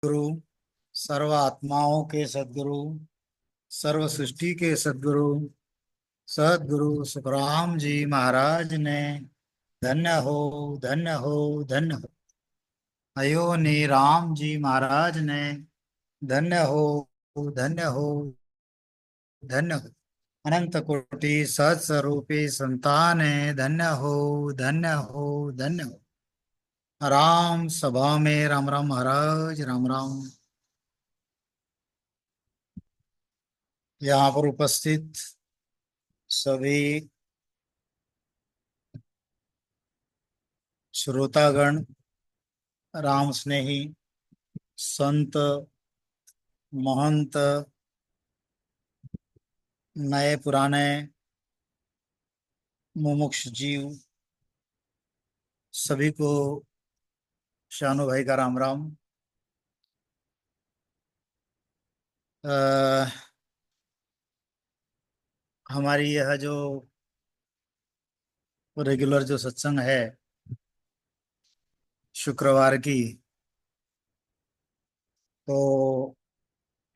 गुरु सर्व आत्माओं के सद्गुरु सर्व सृष्टि के सद्गुरु सद्गुरु सुखराम जी महाराज ने धन्य हो धन्य हो धन्य हो। अयोनी राम जी महाराज ने धन्य हो धन्य हो धन्य हो। अनंत कोटि सत स्वरूपी संतान धन्य हो धन्य हो धन्य हो। राम सभा में राम राम महाराज राम राम। यहाँ पर उपस्थित सभी श्रोतागण, राम स्नेही संत, महंत, नए पुराने मुमुक्ष जीव, सभी को शानू भाई का राम राम। अ, हमारी यह जो रेगुलर जो सत्संग है शुक्रवार की, तो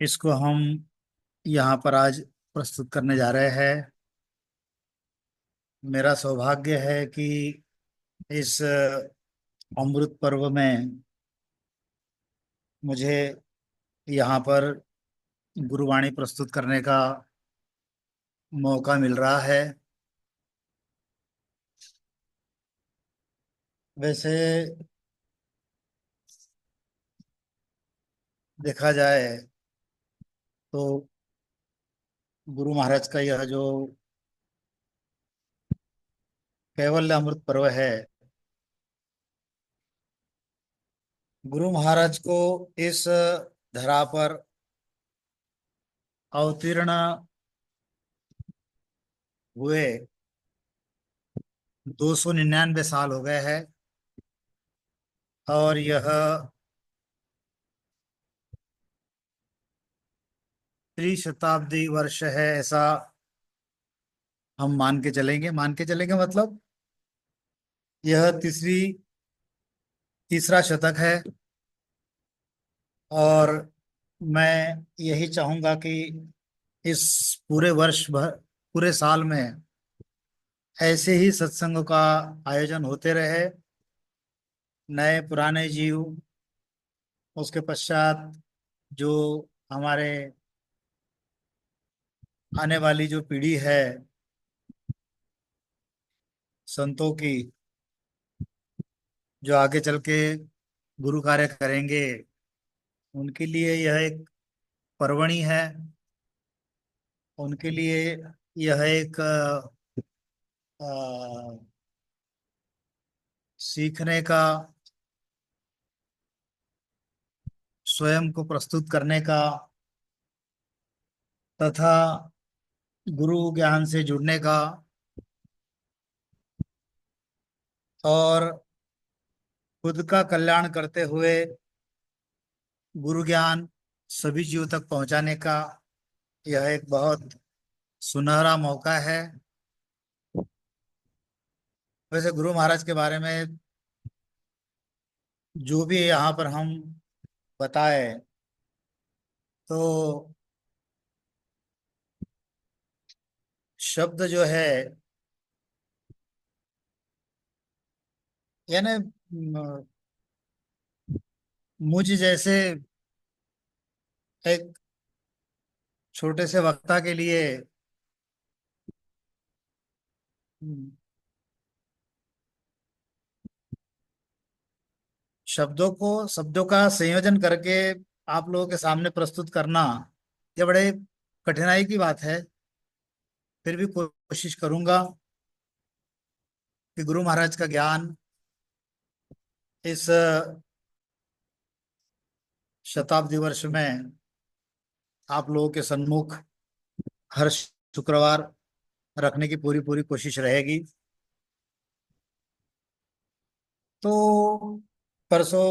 इसको हम यहाँ पर आज प्रस्तुत करने जा रहे हैं। मेरा सौभाग्य है कि इस अमृत पर्व में मुझे यहाँ पर गुरुवाणी प्रस्तुत करने का मौका मिल रहा है। वैसे देखा जाए तो गुरु महाराज का यह जो कैवल्य अमृत पर्व है, गुरु महाराज को इस धरा पर अवतीर्ण हुए 299 साल हो गए हैं। और यह त्रिशताब्दी वर्ष है, ऐसा हम मान के चलेंगे मतलब यह तीसरा शतक है। और मैं यही चाहूंगा कि इस पूरे वर्ष भर, पूरे साल में ऐसे ही सत्संगों का आयोजन होते रहे। नए पुराने जीव, उसके पश्चात जो हमारे आने वाली जो पीढ़ी है संतों की, जो आगे चल के गुरु कार्य करेंगे, उनके लिए यह एक पर्वणी है। उनके लिए यह एक सीखने का, स्वयं को प्रस्तुत करने का, तथा गुरु ज्ञान से जुड़ने का, और खुद का कल्याण करते हुए गुरु ज्ञान सभी जीवों तक पहुंचाने का यह एक बहुत सुनहरा मौका है। वैसे गुरु महाराज के बारे में जो भी यहाँ पर हम बताए, तो शब्द जो है, यानी मुझ जैसे एक छोटे से वक्ता के लिए शब्दों का संयोजन करके आप लोगों के सामने प्रस्तुत करना, ये बड़े कठिनाई की बात है। फिर भी कोशिश करूंगा कि गुरु महाराज का ज्ञान इस शताब्दी वर्ष में आप लोगों के सन्मुख हर शुक्रवार रखने की पूरी पूरी कोशिश रहेगी। तो परसों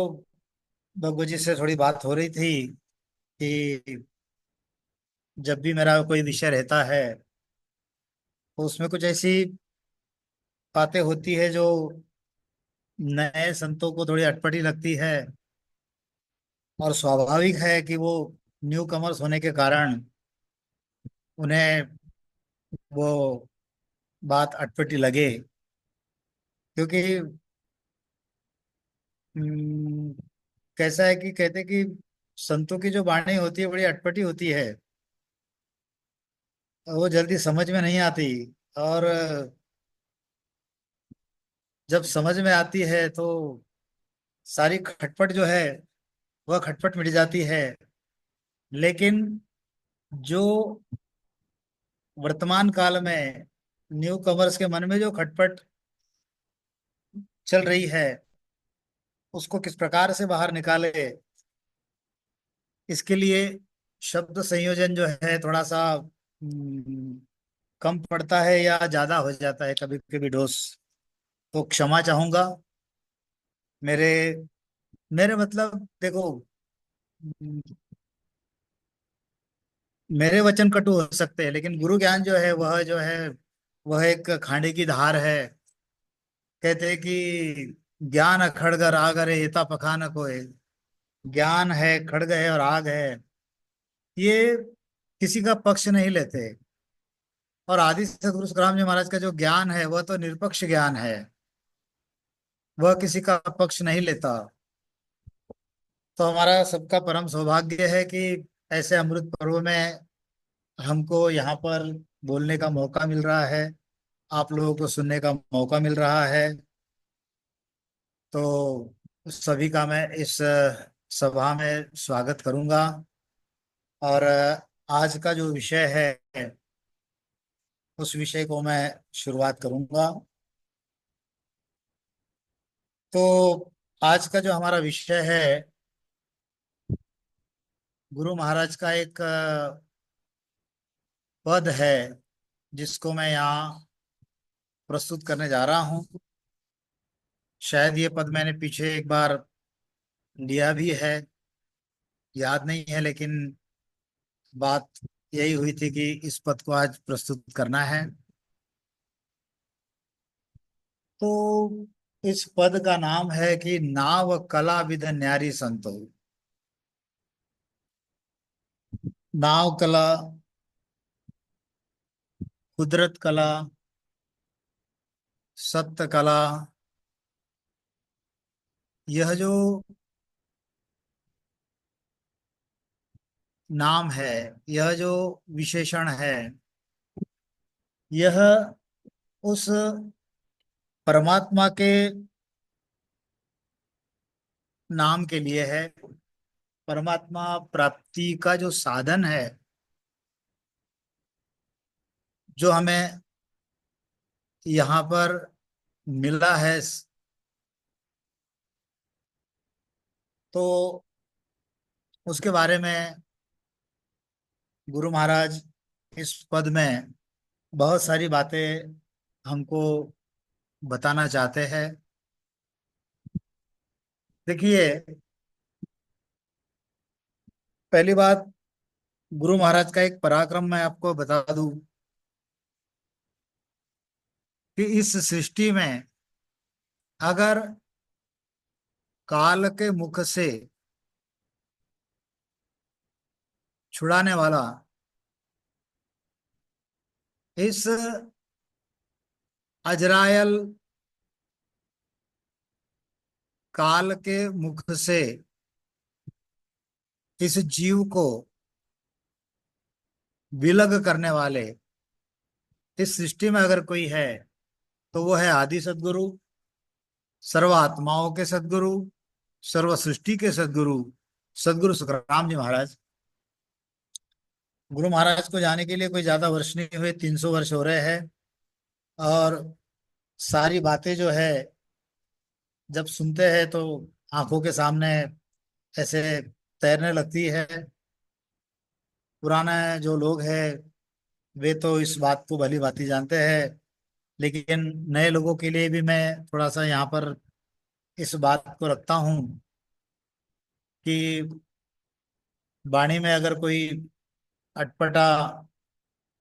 बब्बू जी से थोड़ी बात हो रही थी कि जब भी मेरा कोई विषय रहता है तो उसमें कुछ ऐसी बातें होती है जो नए संतों को थोड़ी अटपटी लगती है, और स्वाभाविक है कि वो न्यू कमर्स होने के कारण उन्हें वो बात अटपटी लगे। क्योंकि हम्म, कैसा है कि कहते हैं कि संतों की जो वाणी होती है बड़ी अटपटी होती है, वो जल्दी समझ में नहीं आती। और जब समझ में आती है तो सारी खटपट जो है वह खटपट मिट जाती है। लेकिन जो वर्तमान काल में न्यू कमर्स के मन में जो खटपट चल रही है, उसको किस प्रकार से बाहर निकाले, इसके लिए शब्द संयोजन जो है थोड़ा सा कम पड़ता है या ज्यादा हो जाता है कभी कभी डोज। तो क्षमा चाहूंगा। मेरे मेरे मतलब देखो, हम्म, मेरे वचन कटु हो सकते हैं, लेकिन गुरु ज्ञान जो है वह जो है वह एक खांडे की धार है। कहते हैं कि ज्ञान खड़ग राग रे एता पखा न कोय। ज्ञान है, खड़ग है और आग है, ये किसी का पक्ष नहीं लेते। और आदि सदगुरु सुखराम जी महाराज का जो ज्ञान है वह तो निरपेक्ष ज्ञान है, वह किसी का पक्ष नहीं लेता। तो हमारा सबका परम सौभाग्य है कि ऐसे अमृत पर्व में हमको यहाँ पर बोलने का मौका मिल रहा है, आप लोगों को सुनने का मौका मिल रहा है। तो सभी का मैं इस सभा में स्वागत करूंगा। और आज का जो विषय है उस विषय को मैं शुरुआत करूंगा। तो आज का जो हमारा विषय है, गुरु महाराज का एक पद है जिसको मैं यहाँ प्रस्तुत करने जा रहा हूँ। शायद ये पद मैंने पीछे एक बार लिया भी है, याद नहीं है, लेकिन बात यही हुई थी कि इस पद को आज प्रस्तुत करना है। तो इस पद का नाम है कि नाव कला विद न्यारी संतो। नाव कला, कुदरत कला, सत्य कला, यह जो नाम है, यह जो विशेषण है, यह उस परमात्मा के नाम के लिए है। परमात्मा प्राप्ति का जो साधन है, जो हमें यहाँ पर मिला है, तो उसके बारे में गुरु महाराज इस पद में बहुत सारी बातें हमको बताना चाहते हैं। देखिए, पहली बात, गुरु महाराज का एक पराक्रम मैं आपको बता दूं कि इस सृष्टि में अगर काल के मुख से छुड़ाने वाला इस अजरायल काल के मुख से इस जीव को विलग करने वाले इस सृष्टि में अगर कोई है तो वो है आदि सदगुरु, सर्व आत्माओं के सदगुरु, सर्व सृष्टि के सदगुरु, सदगुरु सुखराम जी महाराज। गुरु महाराज को जाने के लिए कोई ज्यादा वर्ष नहीं हुए, 300 वर्ष हो रहे हैं। और सारी बातें जो है जब सुनते हैं तो आंखों के सामने ऐसे तैरने लगती है। पुराने जो लोग हैं वे तो इस बात को भली भांति जानते हैं, लेकिन नए लोगों के लिए भी मैं थोड़ा सा यहाँ पर इस बात को रखता हूँ कि वाणी में अगर कोई अटपटा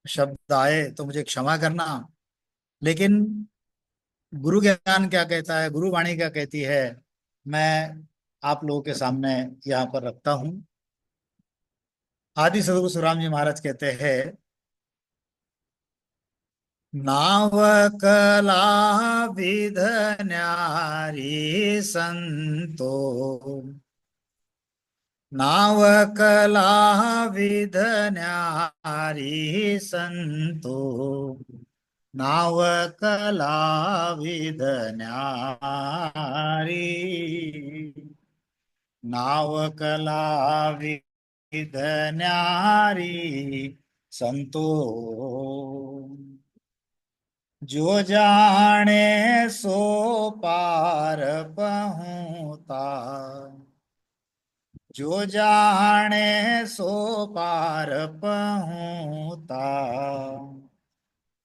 शब्द आए तो मुझे क्षमा करना। लेकिन गुरु ज्ञान क्या कहता है, गुरु वाणी क्या कहती है, मैं आप लोगों के सामने यहाँ पर रखता हूँ। आदि सदगुरु सुराम जी महाराज कहते हैं, नाव कला विध न्यारी संतो, नाव कला विध न्यारी संतो, नाव कला विध न्यारी, नाव कला विध न्यारी संतो, जो जाने सो पार पहुँता, जो जाने सो पार पहुँता,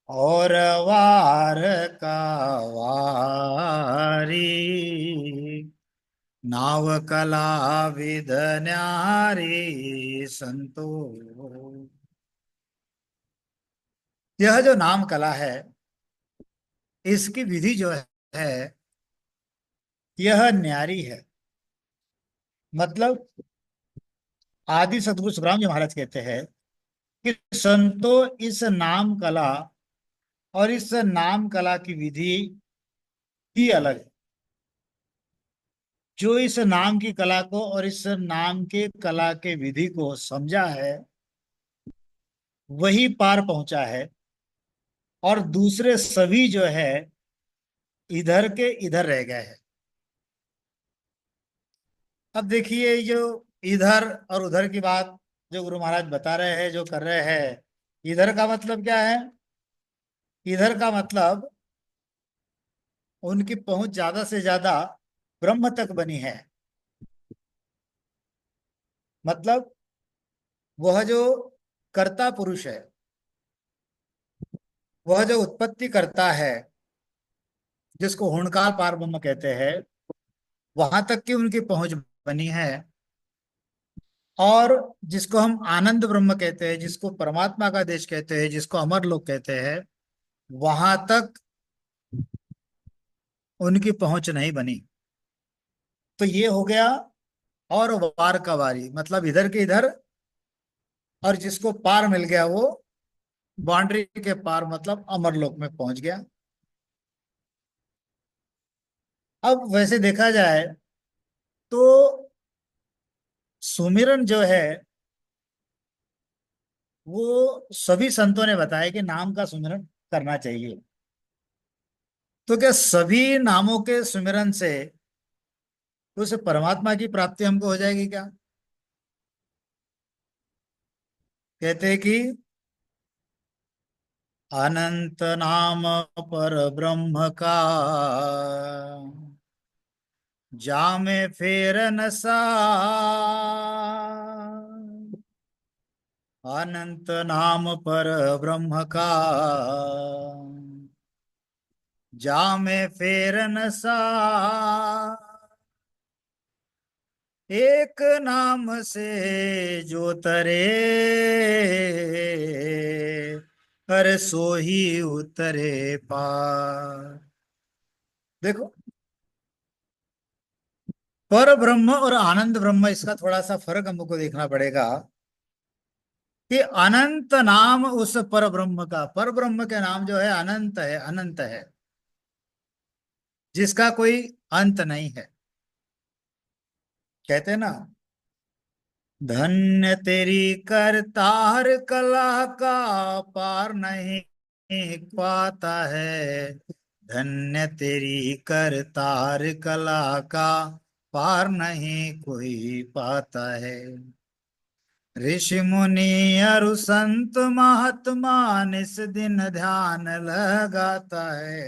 और वार का वारी, नाव कला विध न्यारी संतो। यह जो नाम कला है, इसकी विधि जो है यह न्यारी है। मतलब आदि सदगुरु सुखराम जी महाराज कहते हैं कि संतो इस नाम कला और इस नाम कला की विधि ही अलग है। जो इस नाम की कला को और इस नाम के कला के विधि को समझा है, वही पार पहुंचा है। और दूसरे सभी जो है इधर के इधर रह गए हैं। अब देखिए, जो इधर और उधर की बात जो गुरु महाराज बता रहे हैं, जो कर रहे हैं, इधर का मतलब क्या है? इधर का मतलब उनकी पहुंच ज्यादा से ज्यादा ब्रह्म तक बनी है। मतलब वह जो कर्ता पुरुष है, वह जो उत्पत्ति करता है, जिसको हुंकार पार ब्रह्म कहते हैं, वहां तक की उनकी पहुंच बनी है। और जिसको हम आनंद ब्रह्म कहते हैं, जिसको परमात्मा का देश कहते हैं, जिसको अमर लोक कहते हैं, वहां तक उनकी पहुंच नहीं बनी। तो ये हो गया। और वार का वारी मतलब इधर के इधर, और जिसको पार मिल गया वो बाउंड्री के पार मतलब अमरलोक में पहुंच गया। अब वैसे देखा जाए तो सुमिरन जो है वो सभी संतों ने बताया कि नाम का सुमिरन करना चाहिए। तो क्या सभी नामों के सुमिरन से उस परमात्मा की प्राप्ति हमको हो जाएगी क्या? कहते हैं कि अनंत नाम पर ब्रह्म का, जामे फेर न सा, अनंत नाम पर ब्रह्म का, जामे फेर न सा, एक नाम से जो तरे, हर सो ही उतरे पार। देखो, पर ब्रह्म और आनंद ब्रह्म, इसका थोड़ा सा फर्क हमको देखना पड़ेगा कि अनंत नाम उस पर ब्रह्म का, पर ब्रह्म के नाम जो है अनंत है, अनंत है, जिसका कोई अंत नहीं है। कहते हैं ना, धन्य तेरी करतार कला का, पार नहीं पाता है। धन्य तेरी करतार कला का, पार नहीं कोई पाता है। ऋषि मुनि अरु संत महात्मा, निस दिन ध्यान लगाता है।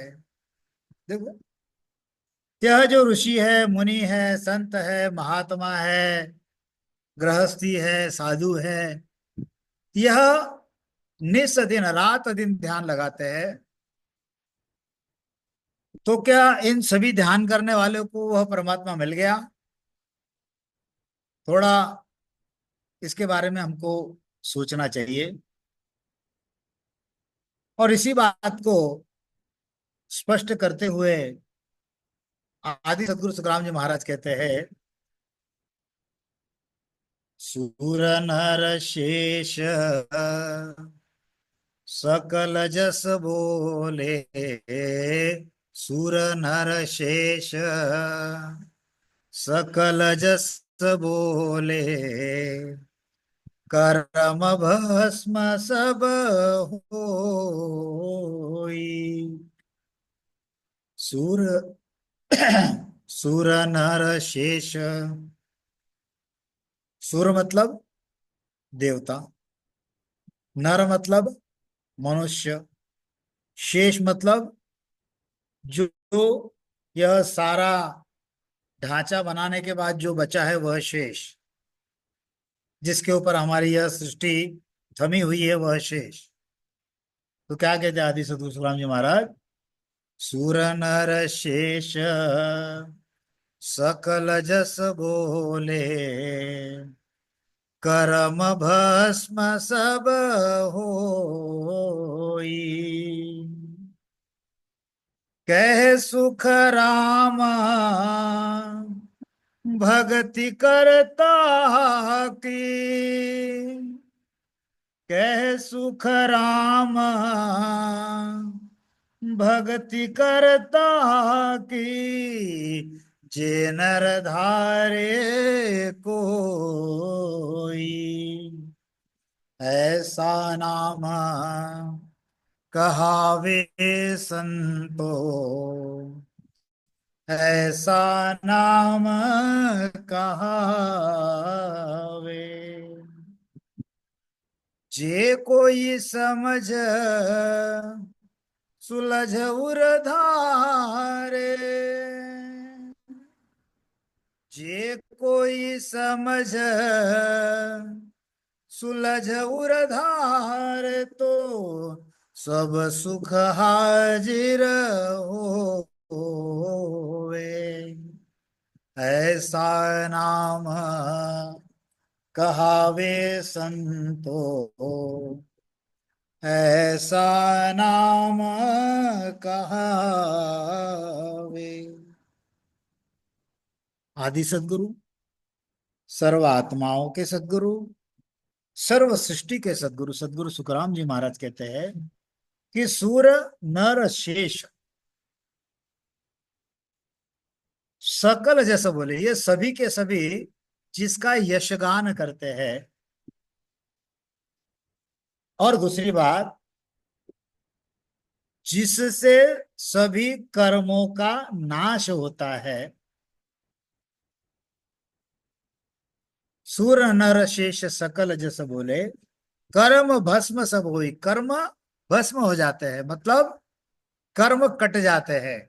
देखो, यह जो ऋषि है, मुनि है, संत है, महात्मा है, गृहस्थी है, साधु है, यह निस दिन रात दिन ध्यान लगाते हैं। तो क्या इन सभी ध्यान करने वालों को वह परमात्मा मिल गया? थोड़ा इसके बारे में हमको सोचना चाहिए। और इसी बात को स्पष्ट करते हुए आदि सदगुरु सुखराम जी महाराज कहते हैं सूर नर शेष सकल जस बोले। सूर नर शेष सकल जस बोले। कर्म भस्म सब होई। सूर सूर नर शेष। सूर मतलब देवता, नर मतलब मनुष्य, शेष मतलब जो यह सारा ढांचा बनाने के बाद जो बचा है वह शेष, जिसके ऊपर हमारी यह सृष्टि थमी हुई है वह शेष। तो क्या कहते हैं आदि सदगुरु सुखराम जी महाराज? सूर नर शेष सकल जस बोले। कर्म भस्म सब होई। कह सुख राम भक्ति करता की। कह सुख राम भक्ति करता की। जे नर धारे कोई। ऐसा नाम कहावे संतो। ऐसा नाम कहावे। जे कोई समझ सुलझ उर धारे। जे कोई समझ सुलझ उर धार तो सब सुख हाजिर होवे। ऐसा नाम कहावे संतो। ऐसा नाम कहावे। आदि सद्गुरु, सर्व आत्माओं के सद्गुरु, सर्व सृष्टि के सद्गुरु सद्गुरु सुखराम जी महाराज कहते हैं कि सूर नर शेष सकल जैसा बोले, ये सभी के सभी जिसका यशगान करते हैं। और दूसरी बात, जिससे सभी कर्मों का नाश होता है। सूर नर शेष सकल जैसा बोले, कर्म भस्म सब हुई। कर्म भस्म हो जाते हैं, मतलब कर्म कट जाते हैं।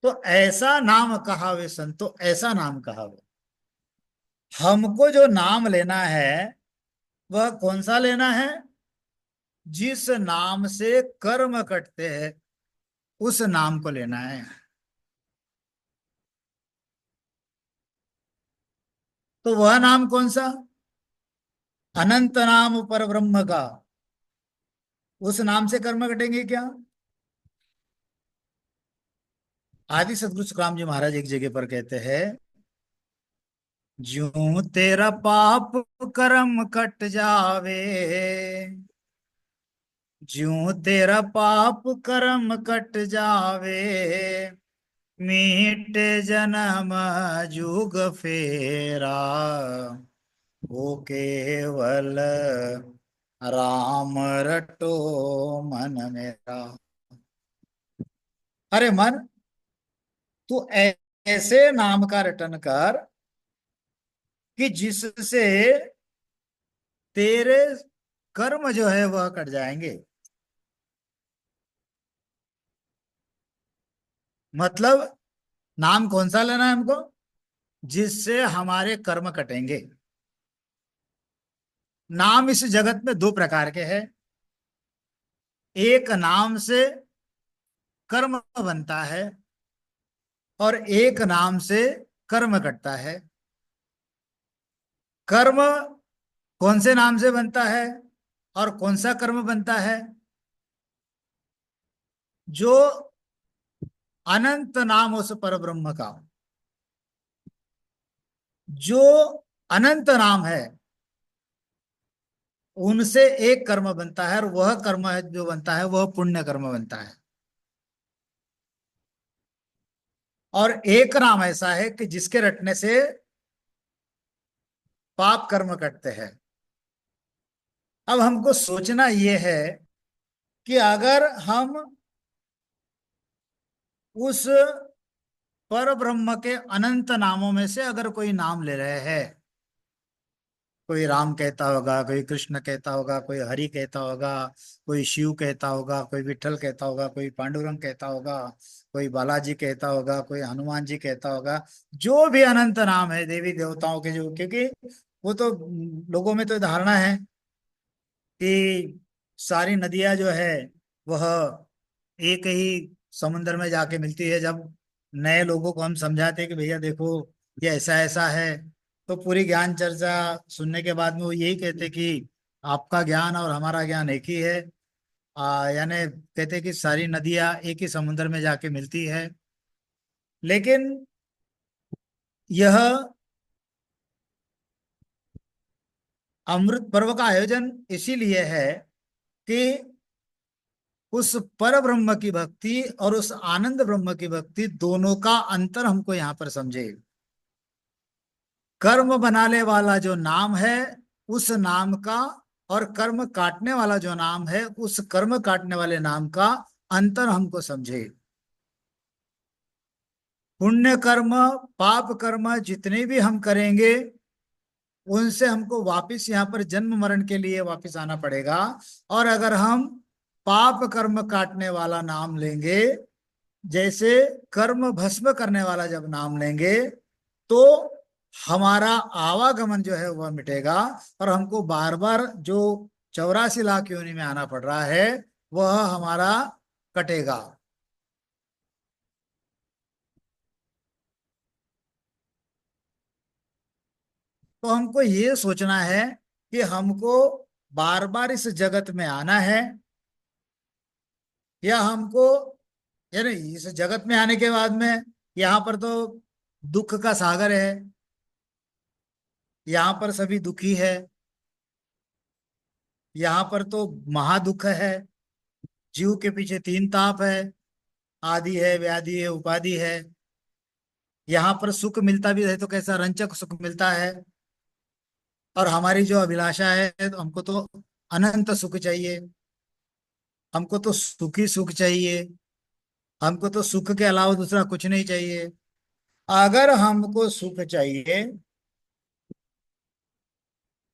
तो ऐसा नाम कहावे संतो, ऐसा नाम कहावे। हमको जो नाम लेना है वह कौन सा लेना है? जिस नाम से कर्म कटते हैं उस नाम को लेना है। तो वह नाम कौन सा? अनंत नाम पर ब्रह्म का। उस नाम से कर्म कटेंगे क्या? आदि सदगुरु सुखराम जी महाराज एक जगह पर कहते हैं, ज्यों तेरा पाप कर्म कट जावे। ज्यों तेरा पाप कर्म कट जावे। मीट जन्म जुग फेरा। वो केवल राम रटो मन मेरा। अरे मन, तू ऐसे नाम का रटन कर कि जिससे तेरे कर्म जो है वह कट जाएंगे। मतलब नाम कौन सा लेना है हमको? जिससे हमारे कर्म कटेंगे। नाम इस जगत में दो प्रकार के हैं। एक नाम से कर्म बनता है और एक नाम से कर्म कटता है। कर्म कौन से नाम से बनता है और कौन सा कर्म बनता है? जो अनंत नाम उस पर ब्रह्म का, जो अनंत नाम है उनसे एक कर्म बनता है, और वह कर्म है जो बनता है वह पुण्य कर्म बनता है। और एक नाम ऐसा है कि जिसके रटने से पाप कर्म कटते हैं। अब हमको सोचना यह है कि अगर हम उस पर ब्रह्म के अनंत नामों में से अगर कोई नाम ले रहे हैं, कोई राम कहता होगा, कोई कृष्ण कहता होगा, कोई हरि कहता होगा, कोई शिव कहता होगा, कोई विठल कहता होगा, कोई पांडुरंग कहता होगा, कोई बालाजी कहता होगा, कोई हनुमान जी कहता होगा, जो भी अनंत नाम है देवी देवताओं के, जो क्योंकि वो तो लोगों में तो धारणा है कि सारी नदियां जो है वह एक ही समुद्र में जाके मिलती है। जब नए लोगों को हम समझाते हैं कि भैया देखो ये ऐसा ऐसा है, तो पूरी ज्ञान चर्चा सुनने के बाद में वो यही कहते कि आपका ज्ञान और हमारा ज्ञान एक ही है। यानी कहते कि सारी नदियां एक ही समुद्र में जाके मिलती है। लेकिन यह अमृत पर्व का आयोजन इसीलिए है कि उस पर ब्रह्म की भक्ति और उस आनंद ब्रह्म की भक्ति दोनों का अंतर हमको यहाँ पर समझे। कर्म बनाने वाला जो नाम है उस नाम का, और कर्म काटने वाला जो नाम है उस कर्म काटने वाले नाम का अंतर हमको समझे। पुण्य कर्म, पाप कर्म जितने भी हम करेंगे उनसे हमको वापस यहाँ पर जन्म मरण के लिए वापस आना पड़ेगा। और अगर हम पाप कर्म काटने वाला नाम लेंगे, जैसे कर्म भस्म करने वाला जब नाम लेंगे, तो हमारा आवागमन जो है वह मिटेगा, और हमको बार बार जो 84 लाख योनि में आना पड़ रहा है वह हमारा कटेगा। तो हमको ये सोचना है कि हमको बार बार इस जगत में आना है, या हमको, यानी इस जगत में आने के बाद में यहाँ पर तो दुख का सागर है, यहाँ पर सभी दुखी है, यहाँ पर तो महादुख है। जीव के पीछे तीन ताप है, आदि है, व्याधि है, उपाधि है। यहाँ पर सुख मिलता भी है तो कैसा रंचक सुख मिलता है। और हमारी जो अभिलाषा है तो हमको तो अनंत सुख चाहिए, हमको तो सुखी सुख चाहिए, हमको तो सुख के अलावा दूसरा कुछ नहीं चाहिए। अगर हमको सुख चाहिए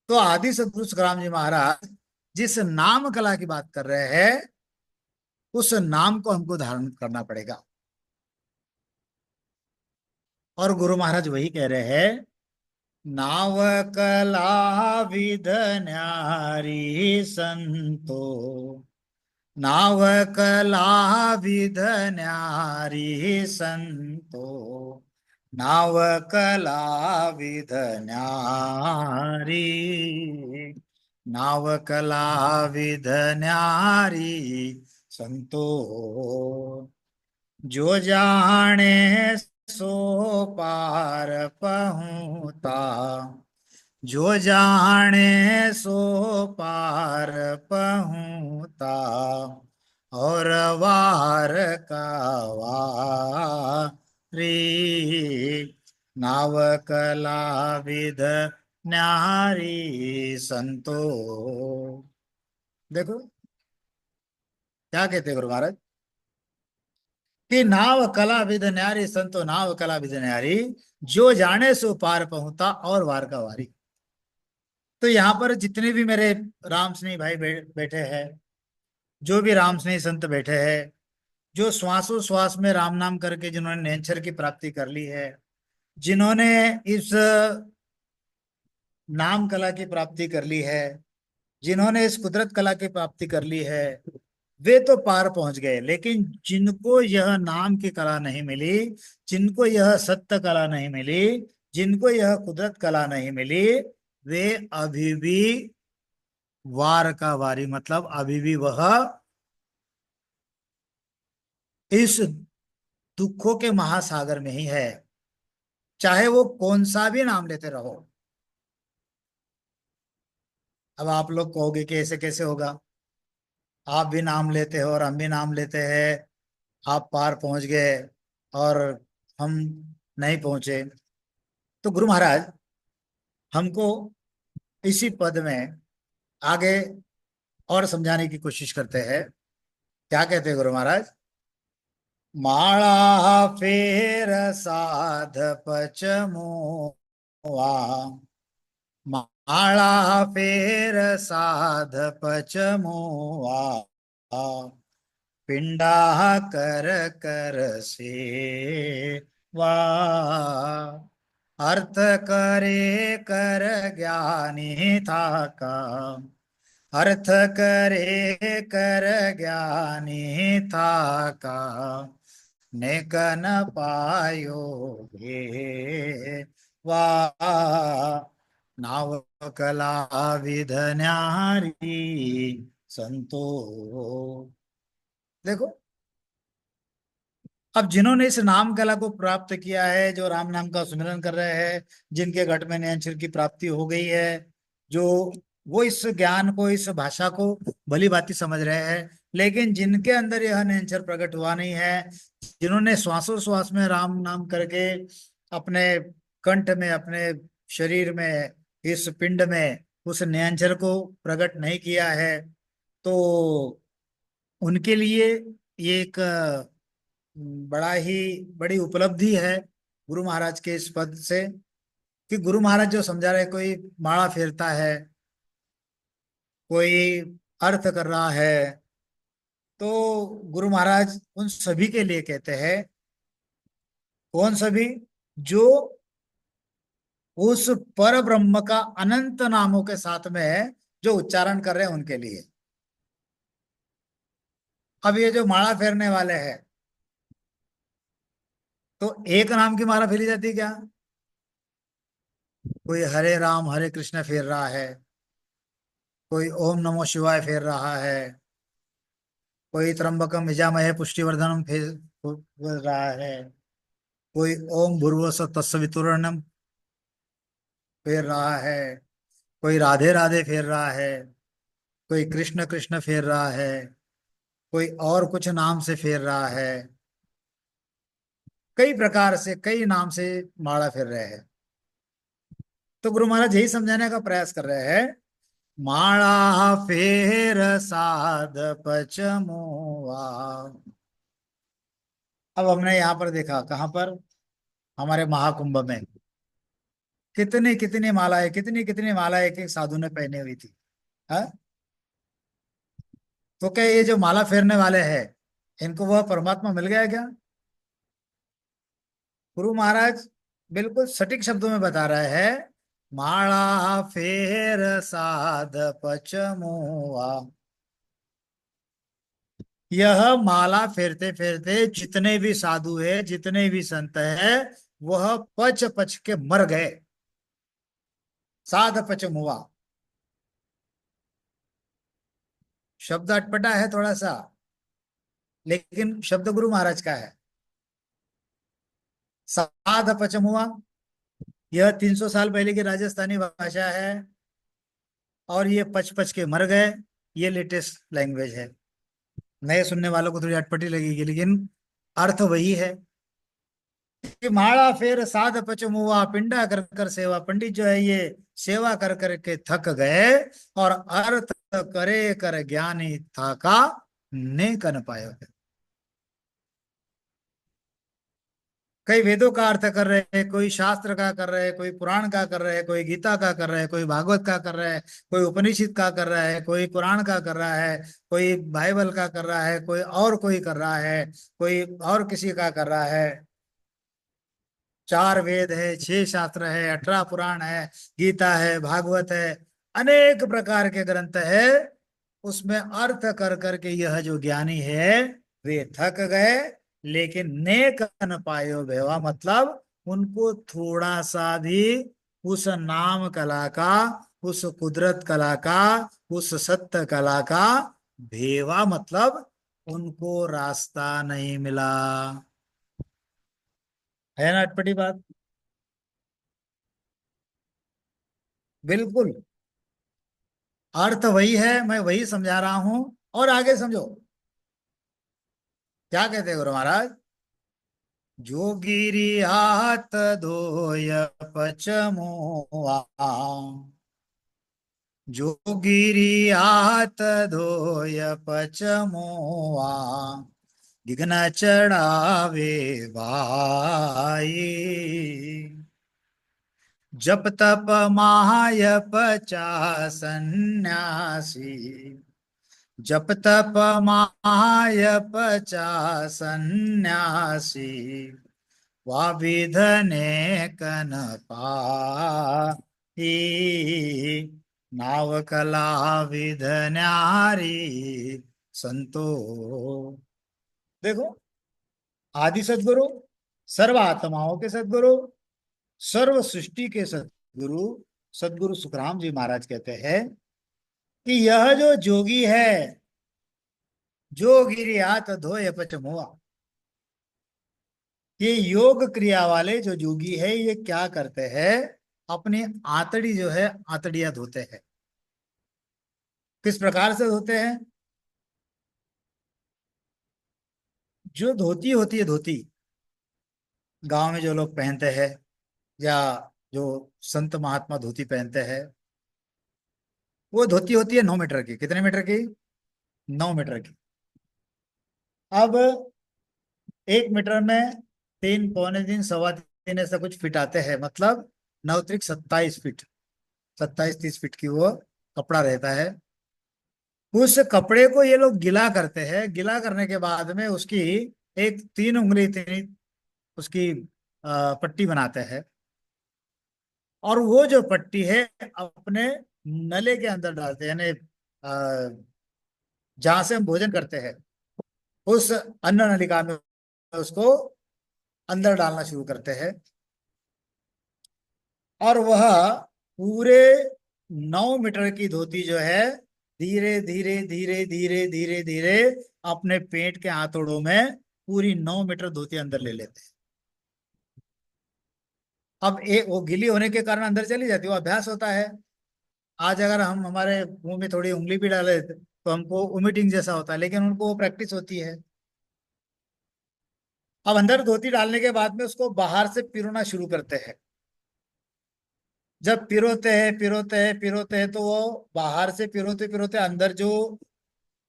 तो आदि सदगुरु सुखराम जी महाराज जिस नाम कला की बात कर रहे हैं उस नाम को हमको धारण करना पड़ेगा। और गुरु महाराज वही कह रहे हैं, नाव कला विध न्यारी संतो, नाव कला विध न्यारी संतो, नाव कला विध न्यारी, नाव कला विध न्यारी संतो, जो जाने सो पार पहुँता, जो जाने सो पार पहुँता, और वार का वारी, नाव कला विध न्यारी संतो। देखो क्या कहते हैं गुरु महाराज कि नाव कला विध न्यारी संतो, नाव कला विध न्यारी, जो जाने सो पार पहुंचा और वार का वारी। तो यहाँ पर जितने भी मेरे राम स्नेही भाई बैठे हैं, जो भी राम स्नेही संत बैठे हैं, जो श्वासों श्वास में राम नाम करके जिन्होंने नेचर की प्राप्ति कर ली है, जिन्होंने इस नाम कला की प्राप्ति कर ली है, जिन्होंने इस कुदरत कला की प्राप्ति कर ली है, वे तो पार पहुंच गए। लेकिन जिनको यह नाम की कला नहीं मिली, जिनको यह सत्य कला नहीं मिली, जिनको यह कुदरत कला नहीं मिली, वे अभी भी वार का वारी, मतलब अभी भी वह इस दुखों के महासागर में ही है, चाहे वो कौन सा भी नाम लेते रहो। अब आप लोग कहोगे कि ऐसे कैसे होगा, आप भी नाम लेते हो और हम भी नाम लेते हैं, आप पार पहुंच गए और हम नहीं पहुंचे। तो गुरु महाराज हमको इसी पद में आगे और समझाने की कोशिश करते हैं। क्या कहते हैं गुरु महाराज? माळा फेर साध पचमुआ, माळा फेर साध पचमुआ, पिंडा कर कर सेवा, अर्थ करे कर ज्ञानी था का, अर्थ करे कर ज्ञानी था का, नेकन पायो हे वाह, नाव कला विध न्यारी संतो। देखो, अब जिन्होंने इस नाम कला को प्राप्त किया है, जो राम नाम का सुमिरन कर रहे हैं, जिनके घट में नयनछिर की प्राप्ति हो गई है, जो वो इस ज्ञान को, इस भाषा को भली भांति समझ रहे हैं, लेकिन जिनके अंदर यह नयनछिर प्रकट हुआ नहीं है, जिन्होंने श्वासों श्वास में राम नाम करके अपने कंठ में, अपने शरीर में, इस पिंड में उस नयनछिर को प्रकट नहीं किया है, तो उनके लिए ये एक बड़ा ही बड़ी उपलब्धि है गुरु महाराज के इस पद से, कि गुरु महाराज जो समझा रहे, कोई माला फेरता है, कोई अर्थ कर रहा है, तो गुरु महाराज उन सभी के लिए कहते हैं। कौन सभी? जो उस पर ब्रह्म का अनंत नामों के साथ में जो उच्चारण कर रहे हैं, उनके लिए। अब ये जो माला फेरने वाले हैं, तो एक नाम की माला फेरी जाती है क्या? कोई हरे राम हरे कृष्ण फेर रहा है, कोई ओम नमो शिवाय फेर रहा है, कोई त्र्यंबकम यजामहे पुष्टिवर्धनम फेर रहा है, कोई ओम भूर्भुवस्सुः तत्सवितुर्वरेण्यम फेर रहा है, कोई राधे राधे फेर रहा है, कोई कृष्ण कृष्ण फेर रहा है, कोई और कुछ नाम से फेर रहा है। कई प्रकार से, कई नाम से माला फेर रहे हैं। तो गुरु महाराज यही समझाने का प्रयास कर रहे हैं, माला फेर साध पचमुआ। अब हमने यहाँ पर देखा, कहाँ पर? हमारे महाकुंभ में कितनी कितनी मालाएं, कितनी कितनी मालाएं एक एक साधु ने पहनी हुई थी। हाँ, तो क्या ये जो माला फेरने वाले हैं, इनको वह परमात्मा मिल गया क्या? गुरु महाराज बिल्कुल सटीक शब्दों में बता रहे हैं, माला फेर साध पचमुआ। यह माला फेरते फेरते जितने भी साधु है, जितने भी संत है, वह पच पच के मर गए। साध पचमुआ शब्द अटपटा है थोड़ा सा, लेकिन शब्द गुरु महाराज का है। साध पचमुआ, यह 300 साल पहले की राजस्थानी भाषा है, और ये पच पच के मर गए, ये लेटेस्ट लैंग्वेज है। नए सुनने वालों को थोड़ी अटपटी लगेगी, लेकिन अर्थ वही है कि माला फेर साध पचमुआ, पिंडा कर कर सेवा। पंडित जो है ये सेवा कर कर के थक गए, और अर्थ करे कर ज्ञानी था का, ने कन पायो। कई वेदों का अर्थ कर रहे हैं, कोई शास्त्र का कर रहे हैं, कोई पुराण का कर रहे हैं, कोई गीता का कर रहे हैं, कोई भागवत का कर रहा है, कोई उपनिषद का कर रहा है, कोई पुराण का कर रहा है, कोई बाइबल का कर रहा है, कोई कर रहा है, कोई और किसी का कर रहा है। 4 वेद है, 6 शास्त्र है, 18 पुराण है, गीता है, भागवत है, अनेक प्रकार के ग्रंथ है। उसमें अर्थ कर करके यह जो ज्ञानी है, वे थक गए, लेकिन नेक न पायो भेवा, मतलब उनको थोड़ा सा भी उस नाम कला का, उस कुदरत कला का, उस सत्य कला का भेवा, मतलब उनको रास्ता नहीं मिला। है ना अटपटी बात। बिल्कुल। अर्थ वही है, मैं वही समझा रहा हूं। और आगे समझो क्या कहते हैं गुरु महाराज। जोगिरी हाथ धोय पचमुआ, जोगिरी हाथ धोय पचमुआ, विघ्न चढ़ावे भाई, जप तप माय पचा सन्यासी, जप तप माय पचा सन्यासी, वा विधने कन पाई, नाव कला विध न्यारी संतो। देखो, आदि सदगुरु, सर्व आत्माओं के सदगुरु, सर्व सृष्टि के सदगुरु, सदगुरु सुखराम जी महाराज कहते हैं कि यह जो जोगी है, जो गिरी हाथ धोए पच मुआ, ये योग क्रिया वाले जो जोगी है ये क्या करते हैं, अपनी आंतड़ी जो है आंतड़ियां धोते हैं। किस प्रकार से धोते हैं? जो धोती होती है, धोती गांव में जो लोग पहनते हैं, या जो संत महात्मा धोती पहनते हैं, वो धोती होती है 9 मीटर की। कितने मीटर की? 9 मीटर की। अब 1 मीटर में 3, 3, पौने 3, सवा 3 ऐसा कुछ फिट आते हैं, मतलब 9 त्रिक 27 फीट, 27, 30 फीट की वो कपड़ा रहता है। उस कपड़े को ये लोग गिला करते हैं, गिला करने के बाद में उसकी एक 3 उंगली इतनी उसकी पट्टी बनाते हैं। और वो जो पट्टी है अपने नले के अंदर डालते हैं, यानी जहां से हम भोजन करते हैं उस अन्न नलिका में उसको अंदर डालना शुरू करते हैं। और वह पूरे 9 मीटर की धोती जो है धीरे धीरे धीरे धीरे धीरे धीरे अपने पेट के आंतड़ों में पूरी 9 मीटर धोती अंदर ले लेते हैं। अब एक वो गीली होने के कारण अंदर चली जाती है, वो अभ्यास होता है। आज अगर हम हमारे मुंह में थोड़ी उंगली भी डाले तो हमको वोमिटिंग जैसा होता है, लेकिन उनको वो प्रैक्टिस होती है। अब अंदर धोती डालने के बाद में उसको बाहर से पिरोना शुरू करते हैं। जब पिरोते हैं पिरोते हैं पिरोते हैं तो वो बाहर से पिरोते पिरोते अंदर जो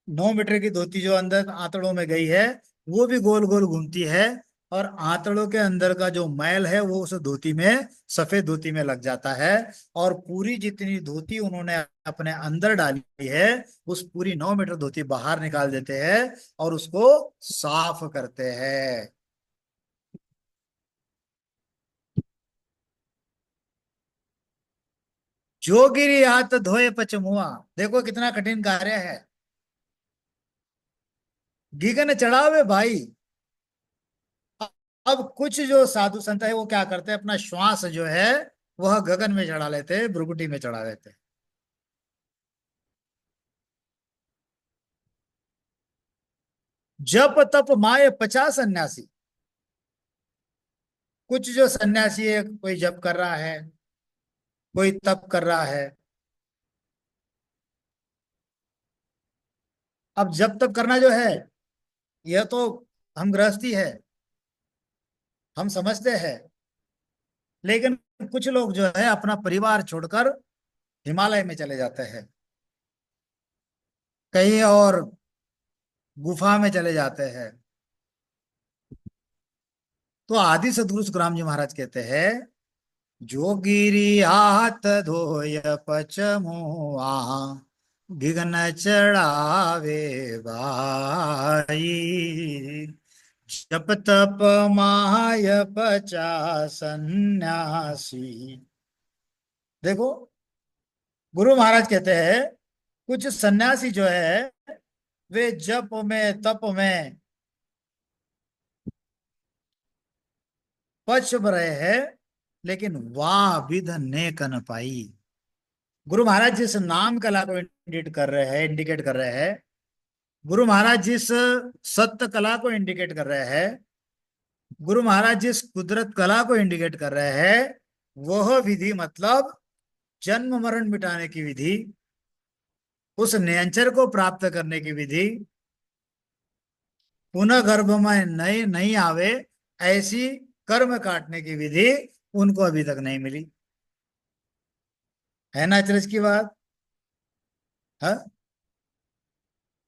9 मीटर की धोती जो अंदर आंतड़ों में गई है वो भी गोल गोल घूमती है। और आंतड़ों के अंदर का जो मैल है वो उस धोती में, सफेद धोती में लग जाता है। और पूरी जितनी धोती उन्होंने अपने अंदर डाली है उस पूरी 9 मीटर धोती बाहर निकाल देते हैं और उसको साफ करते हैं। जो गिरी हाथ धोए पचमुआ, देखो कितना कठिन कार्य है। गीगन चढ़ावे भाई। अब कुछ जो साधु संत है वो क्या करते हैं, अपना श्वास जो है वह गगन में चढ़ा लेते हैं, भ्रुकुटी में चढ़ा लेते हैं। जप तप माय 50 सन्यासी। कुछ जो सन्यासी है, कोई जप कर रहा है, कोई तप कर रहा है। अब जप तप करना जो है यह तो हम गृहस्थी है, हम समझते हैं। लेकिन कुछ लोग जो है अपना परिवार छोड़कर हिमालय में चले जाते हैं, कहीं और गुफा में चले जाते हैं। तो आदि सदगुरु सुखराम जी महाराज कहते हैं, जोगिरी हाथ धोय पचमुआ, विघ्न चढ़ावे भाई, जप तप माय पचा सन्यासी। देखो, गुरु महाराज कहते हैं कुछ सन्यासी जो है वे जप में तप में पच रहे हैं, लेकिन वाह विध ने कन पाई। गुरु महाराज जिस नाम कला को इंडिकेट कर रहे हैं, गुरु महाराज जिस सत्य कला को इंडिकेट कर रहे हैं, गुरु महाराज जिस कुदरत कला को इंडिकेट कर रहे हैं, वह विधि मतलब जन्म मरण मिटाने की विधि, उस नियंचर को प्राप्त करने की विधि, पुनः गर्भ में नए नहीं आवे, ऐसी कर्म काटने की विधि उनको अभी तक नहीं मिली। है ना अचरज की बात? है।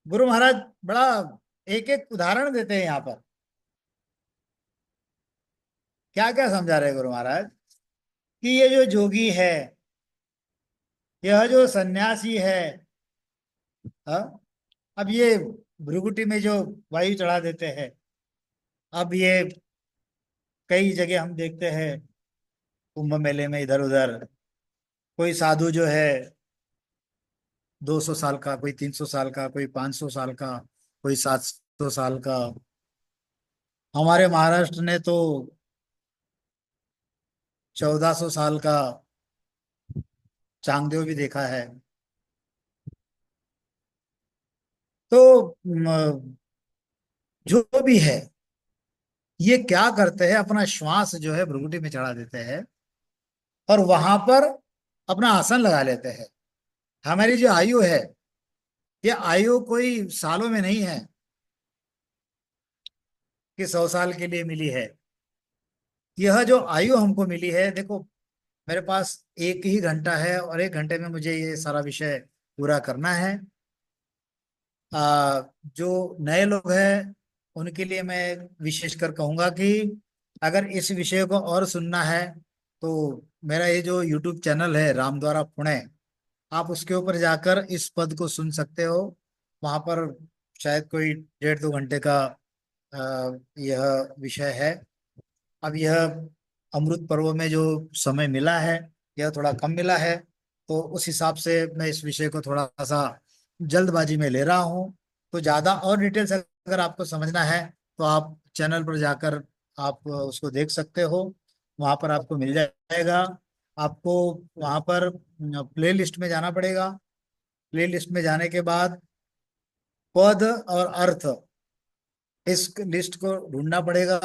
गुरु महाराज बड़ा एक एक उदाहरण देते हैं यहाँ पर। क्या क्या समझा रहे हैं गुरु महाराज? कि ये जो जोगी है, यह जो सन्यासी है, हाँ, अब ये भृगुटी में जो वायु चढ़ा देते हैं, अब ये कई जगह हम देखते हैं, कुंभ मेले में इधर उधर कोई साधु जो है 200 साल का, कोई 300 साल का, कोई 500 साल का, कोई 700 साल का। हमारे महाराष्ट्र ने तो 1400 साल का चांगदेव भी देखा है। तो जो भी है, ये क्या करते हैं, अपना श्वास जो है भ्रुकुटी में चढ़ा देते हैं और वहां पर अपना आसन लगा लेते हैं। हमारी जो आयु है, ये आयु कोई सालों में नहीं है कि 100 साल के लिए मिली है। यह जो आयु हमको मिली है, देखो, मेरे पास एक ही घंटा है और एक घंटे में मुझे ये सारा विषय पूरा करना है। जो नए लोग हैं उनके लिए मैं विशेषकर कहूंगा कि अगर इस विषय को और सुनना है तो मेरा ये जो YouTube चैनल है रामद्वारा पुणे, आप उसके ऊपर जाकर इस पद को सुन सकते हो। वहां पर शायद कोई 1.5-2 घंटे का यह विषय है। अब यह अमृत पर्व में जो समय मिला है, यह थोड़ा कम मिला है, तो उस हिसाब से मैं इस विषय को थोड़ा सा जल्दबाजी में ले रहा हूँ। तो ज्यादा और डिटेल्स अगर आपको समझना है तो आप चैनल पर जाकर आप उसको देख सकते हो। वहां पर आपको मिल जाएगा। आपको वहां पर प्ले लिस्ट में जाना पड़ेगा। प्ले लिस्ट में जाने के बाद पद और अर्थ, इस लिस्ट को ढूंढना पड़ेगा।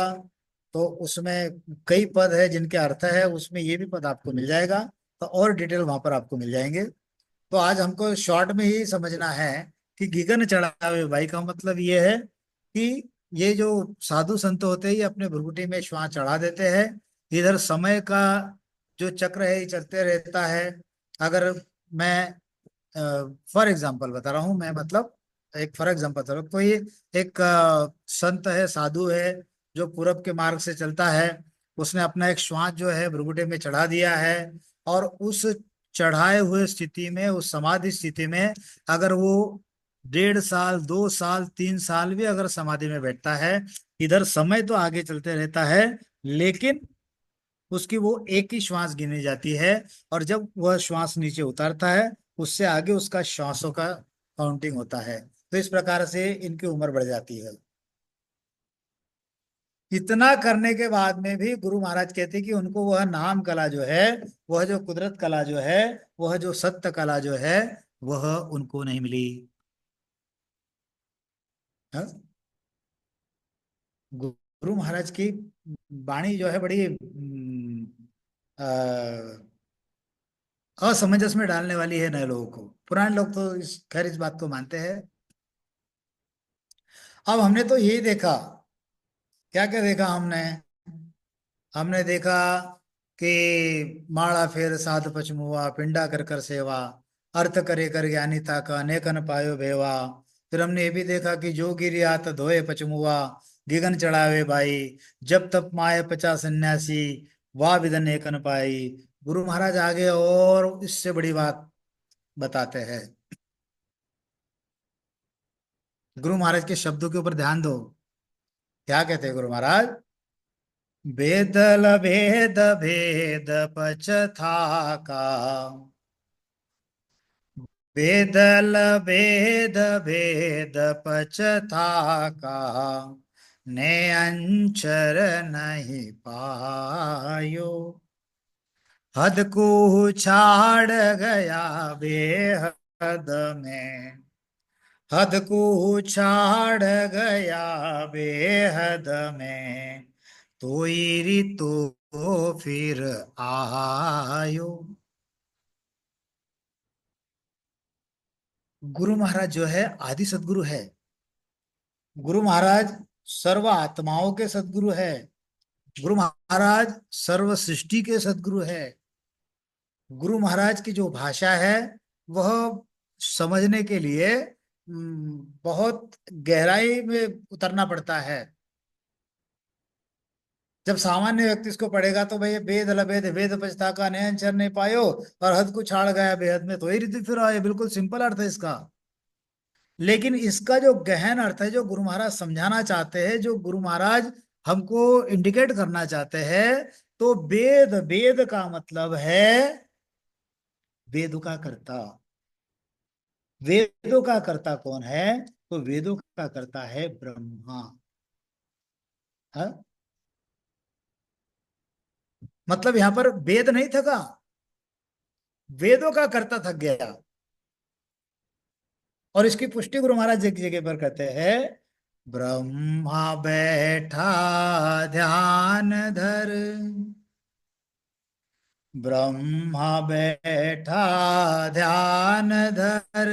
तो उसमें कई पद है जिनके अर्थ है, उसमें ये भी पद आपको मिल जाएगा। तो और डिटेल वहां पर आपको मिल जाएंगे। तो आज हमको शॉर्ट में ही समझना है कि गीगन चढ़ावे भाई का मतलब ये है कि ये जो साधु संत होते हैं, ये अपने भृकुटी में श्वास चढ़ा देते हैं। इधर समय का जो चक्र है ये चलते रहता है। अगर मैं फॉर एग्जाम्पल बता रहा हूँ, मैं मतलब एक फॉर एग्जाम्पल बता रहा हूँ, कोई एक संत है, साधु है, जो पूरब के मार्ग से चलता है। उसने अपना एक श्वास जो है भृगुटे में चढ़ा दिया है। और उस चढ़ाए हुए स्थिति में, उस समाधि स्थिति में, अगर वो 1.5 साल, 2 साल, 3 साल भी अगर समाधि में बैठता है, इधर समय तो आगे चलते रहता है, लेकिन उसकी वो एक ही श्वास गिनी जाती है। और जब वह श्वास नीचे उतारता है, उससे आगे उसका श्वासों का काउंटिंग होता है। तो इस प्रकार से इनकी उम्र बढ़ जाती है। इतना करने के बाद में भी गुरु महाराज कहते हैं कि उनको वह नाम कला जो है, वह जो कुदरत कला जो है, वह जो सत्य कला जो है, वह उनको नहीं मिली। हाँ? गुरु महाराज की वाणी जो है बड़ी असमंजस में डालने वाली है नए लोगों को। पुराने लोग तो खैर इस बात को मानते हैं। अब हमने तो यही देखा, क्या क्या देखा हमने? हमने देखा कि माड़ा फेर साध पचमुआ, पिंडा कर कर सेवा, अर्थ करे कर ज्ञानीता का अनेकन पायो भेवा। फिर हमने ये भी देखा कि जो गिरियात धोए पचमुआ, गिगन चढ़ावे भाई, जब तप माए 50 सन्यासी, वाह विदन एकन पाई। गुरु महाराज आगे और इससे बड़ी बात बताते हैं। गुरु महाराज के शब्दों के ऊपर ध्यान दो। क्या कहते हैं गुरु महाराज? बेदल भेद भेद पचथा का, बेदल भेद भेद पचथा का, ने अंचर नहीं पायो, हद को छाड़ गया बेहद में, हद को छाड़ गया बेहद में, तोयरी तो फिर आयो। गुरु महाराज जो है आदि सदगुरु है। गुरु महाराज सर्व आत्माओं के सदगुरु है। गुरु महाराज सर्व सृष्टि के सदगुरु है। गुरु महाराज की जो भाषा है वह समझने के लिए बहुत गहराई में उतरना पड़ता है। जब सामान्य व्यक्ति इसको पढ़ेगा तो भाई वेद लबेद वेद पछता का नयन चर नहीं पायो और हद को छाड़ गया बेहद में तो ही रीति फिर आए, बिल्कुल सिंपल अर्थ है इसका। लेकिन इसका जो गहन अर्थ है, जो गुरु महाराज समझाना चाहते हैं, जो गुरु महाराज हमको इंडिकेट करना चाहते हैं, तो वेद, वेद का मतलब है वेदों का कर्ता। वेदों का कर्ता कौन है? तो वेदों का कर्ता है ब्रह्मा। हाँ? मतलब यहां पर वेद नहीं थका, वेदों का कर्ता थक गया। और इसकी पुष्टि गुरु महाराज एक जगह पर कहते हैं, ब्रह्मा बैठा ध्यान धर, ब्रह्मा बैठा ध्यान धर,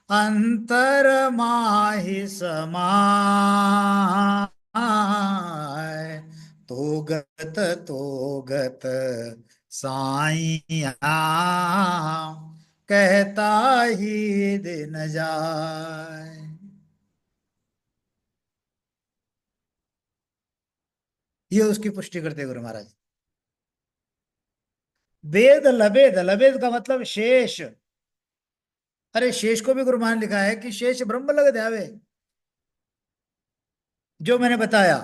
अंतर माहि समाय, तो गत साइया, कहता ही दिन जाए। ये उसकी पुष्टि करते हैं गुरु महाराज। वेद लबेद, लबेद का मतलब शेष। अरे शेष को भी गुरु महाराज ने लिखा है कि शेष ब्रह्म लग ध्यावे। जो मैंने बताया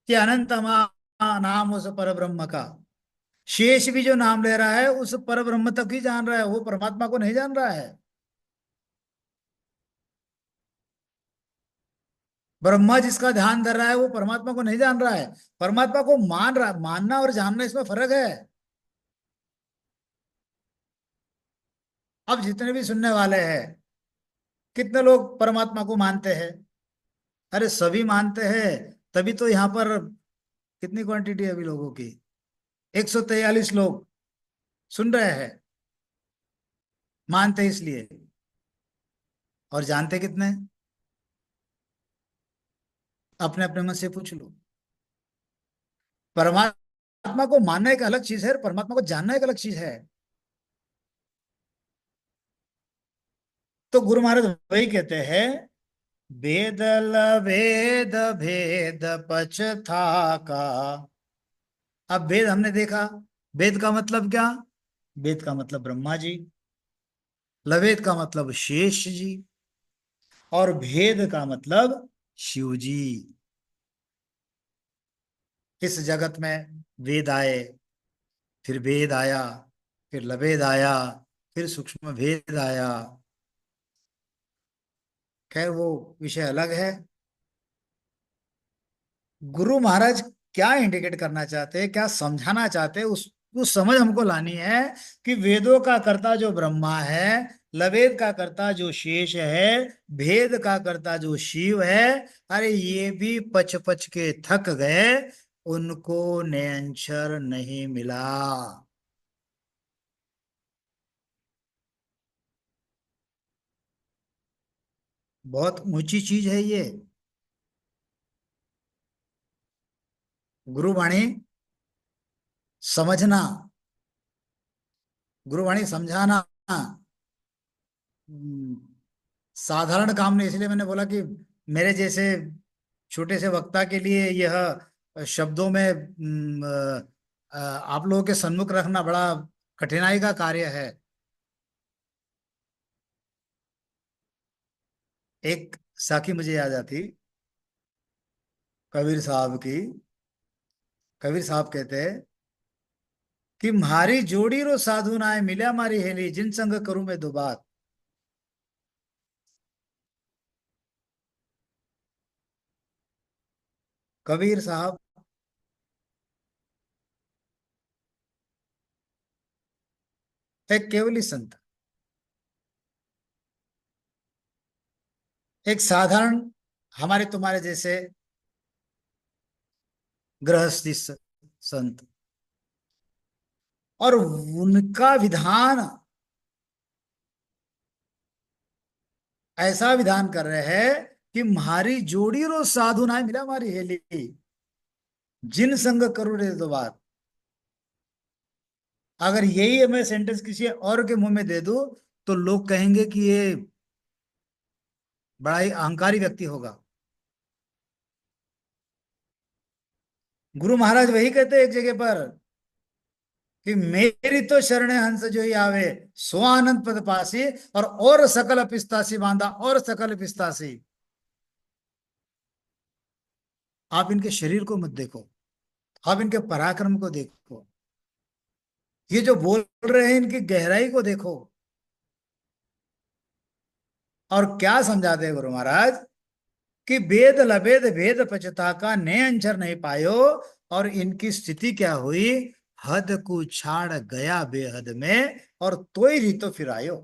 कि अनंत नाम उस पर ब्रह्म का, शेष भी जो नाम ले रहा है उस पर ब्रह्म तक ही जान रहा है, वो परमात्मा को नहीं जान रहा है। ब्रह्मा जिसका ध्यान धर रहा है वो परमात्मा को नहीं जान रहा है, परमात्मा को मान रहा। मानना और जानना इसमें फर्क है। अब जितने भी सुनने वाले हैं, कितने लोग परमात्मा को मानते हैं? अरे सभी मानते हैं। तभी तो यहाँ पर कितनी क्वांटिटी है अभी लोगों की? 143 लोग सुन रहे हैं। मानते इसलिए, और जानते कितने? अपने अपने मन से पूछ लो। परमात्मा को मानना एक अलग चीज है और परमात्मा को जानना एक अलग चीज है। तो गुरु महाराज वही कहते हैं, वेदल भेद भेद पछता का। अब वेद हमने देखा, वेद का मतलब क्या? वेद का मतलब ब्रह्मा जी, लवेद का मतलब शेष जी, और भेद का मतलब शिव जी। इस जगत में वेद आए, फिर वेद आया, फिर लवेद आया, फिर सूक्ष्म भेद आया। खैर वो विषय अलग है। गुरु महाराज क्या इंडिकेट करना चाहते हैं, क्या समझाना चाहते हैं, उस समझ हमको लानी है कि वेदों का कर्ता जो ब्रह्मा है, लवेद का कर्ता जो शेष है, भेद का कर्ता जो शिव है, अरे ये भी पच पच के थक गए, उनको नयनचर नहीं मिला। बहुत ऊंची चीज है ये। गुरुवाणी समझना, गुरुवाणी समझाना हम्म, साधारण काम नहीं। इसलिए मैंने बोला कि मेरे जैसे छोटे से वक्ता के लिए यह शब्दों में आप लोगों के सन्मुख रखना बड़ा कठिनाई का कार्य है। एक साखी मुझे याद आती, कबीर साहब की। कबीर साहब कहते हैं कि मारी जोड़ी रो साधु नाय मिल्या मारी हेली, जिन संग करूं मैं दो बात। कबीर साहब एक केवली संत, एक साधारण हमारे तुम्हारे जैसे गृहस्थी संत, और उनका विधान ऐसा विधान कर रहे हैं कि मारी जोड़ी रो साधु ना मिला मारी हेली, जिन संग करो रे दो बात। अगर यही मैं सेंटेंस किसी और के मुंह में दे दूं तो लोग कहेंगे कि ये बड़ा ही अहंकारी व्यक्ति होगा। गुरु महाराज वही कहते हैं एक जगह पर कि मेरी तो शरण हंस जो ही आवे, सो आनंद पद पासी, और सकल पिस्तासी बांधा, और सकल पिस्तासी। आप इनके शरीर को मत देखो, आप इनके पराक्रम को देखो, ये जो बोल रहे हैं इनकी गहराई को देखो। और क्या समझाते हैं गुरु महाराज कि वेद लबेद भेद पचता का ने अंचर नहीं पायो, और इनकी स्थिति क्या हुई, हद को छाड़ गया बेहद में, और तोय रीतो फिर आयो।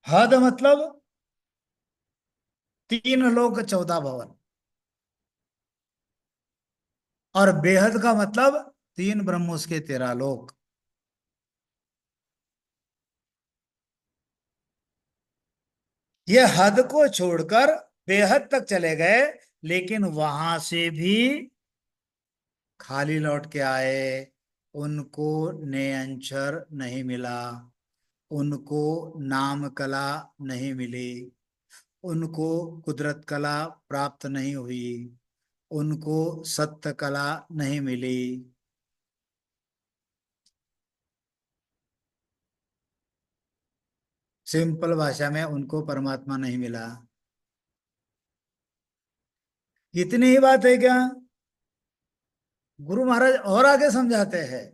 हद मतलब तीन लोक 14 भवन, और बेहद का मतलब तीन ब्रह्म उसके 13 लोक। ये हद को छोड़कर बेहद तक चले गए, लेकिन वहां से भी खाली लौट के आए। उनको नेअंचर नहीं मिला, उनको नाम कला नहीं मिली, उनको कुदरत कला प्राप्त नहीं हुई, उनको सत्य कला नहीं मिली। सिंपल भाषा में उनको परमात्मा नहीं मिला। इतनी ही बात है क्या? गुरु महाराज और आगे समझाते हैं,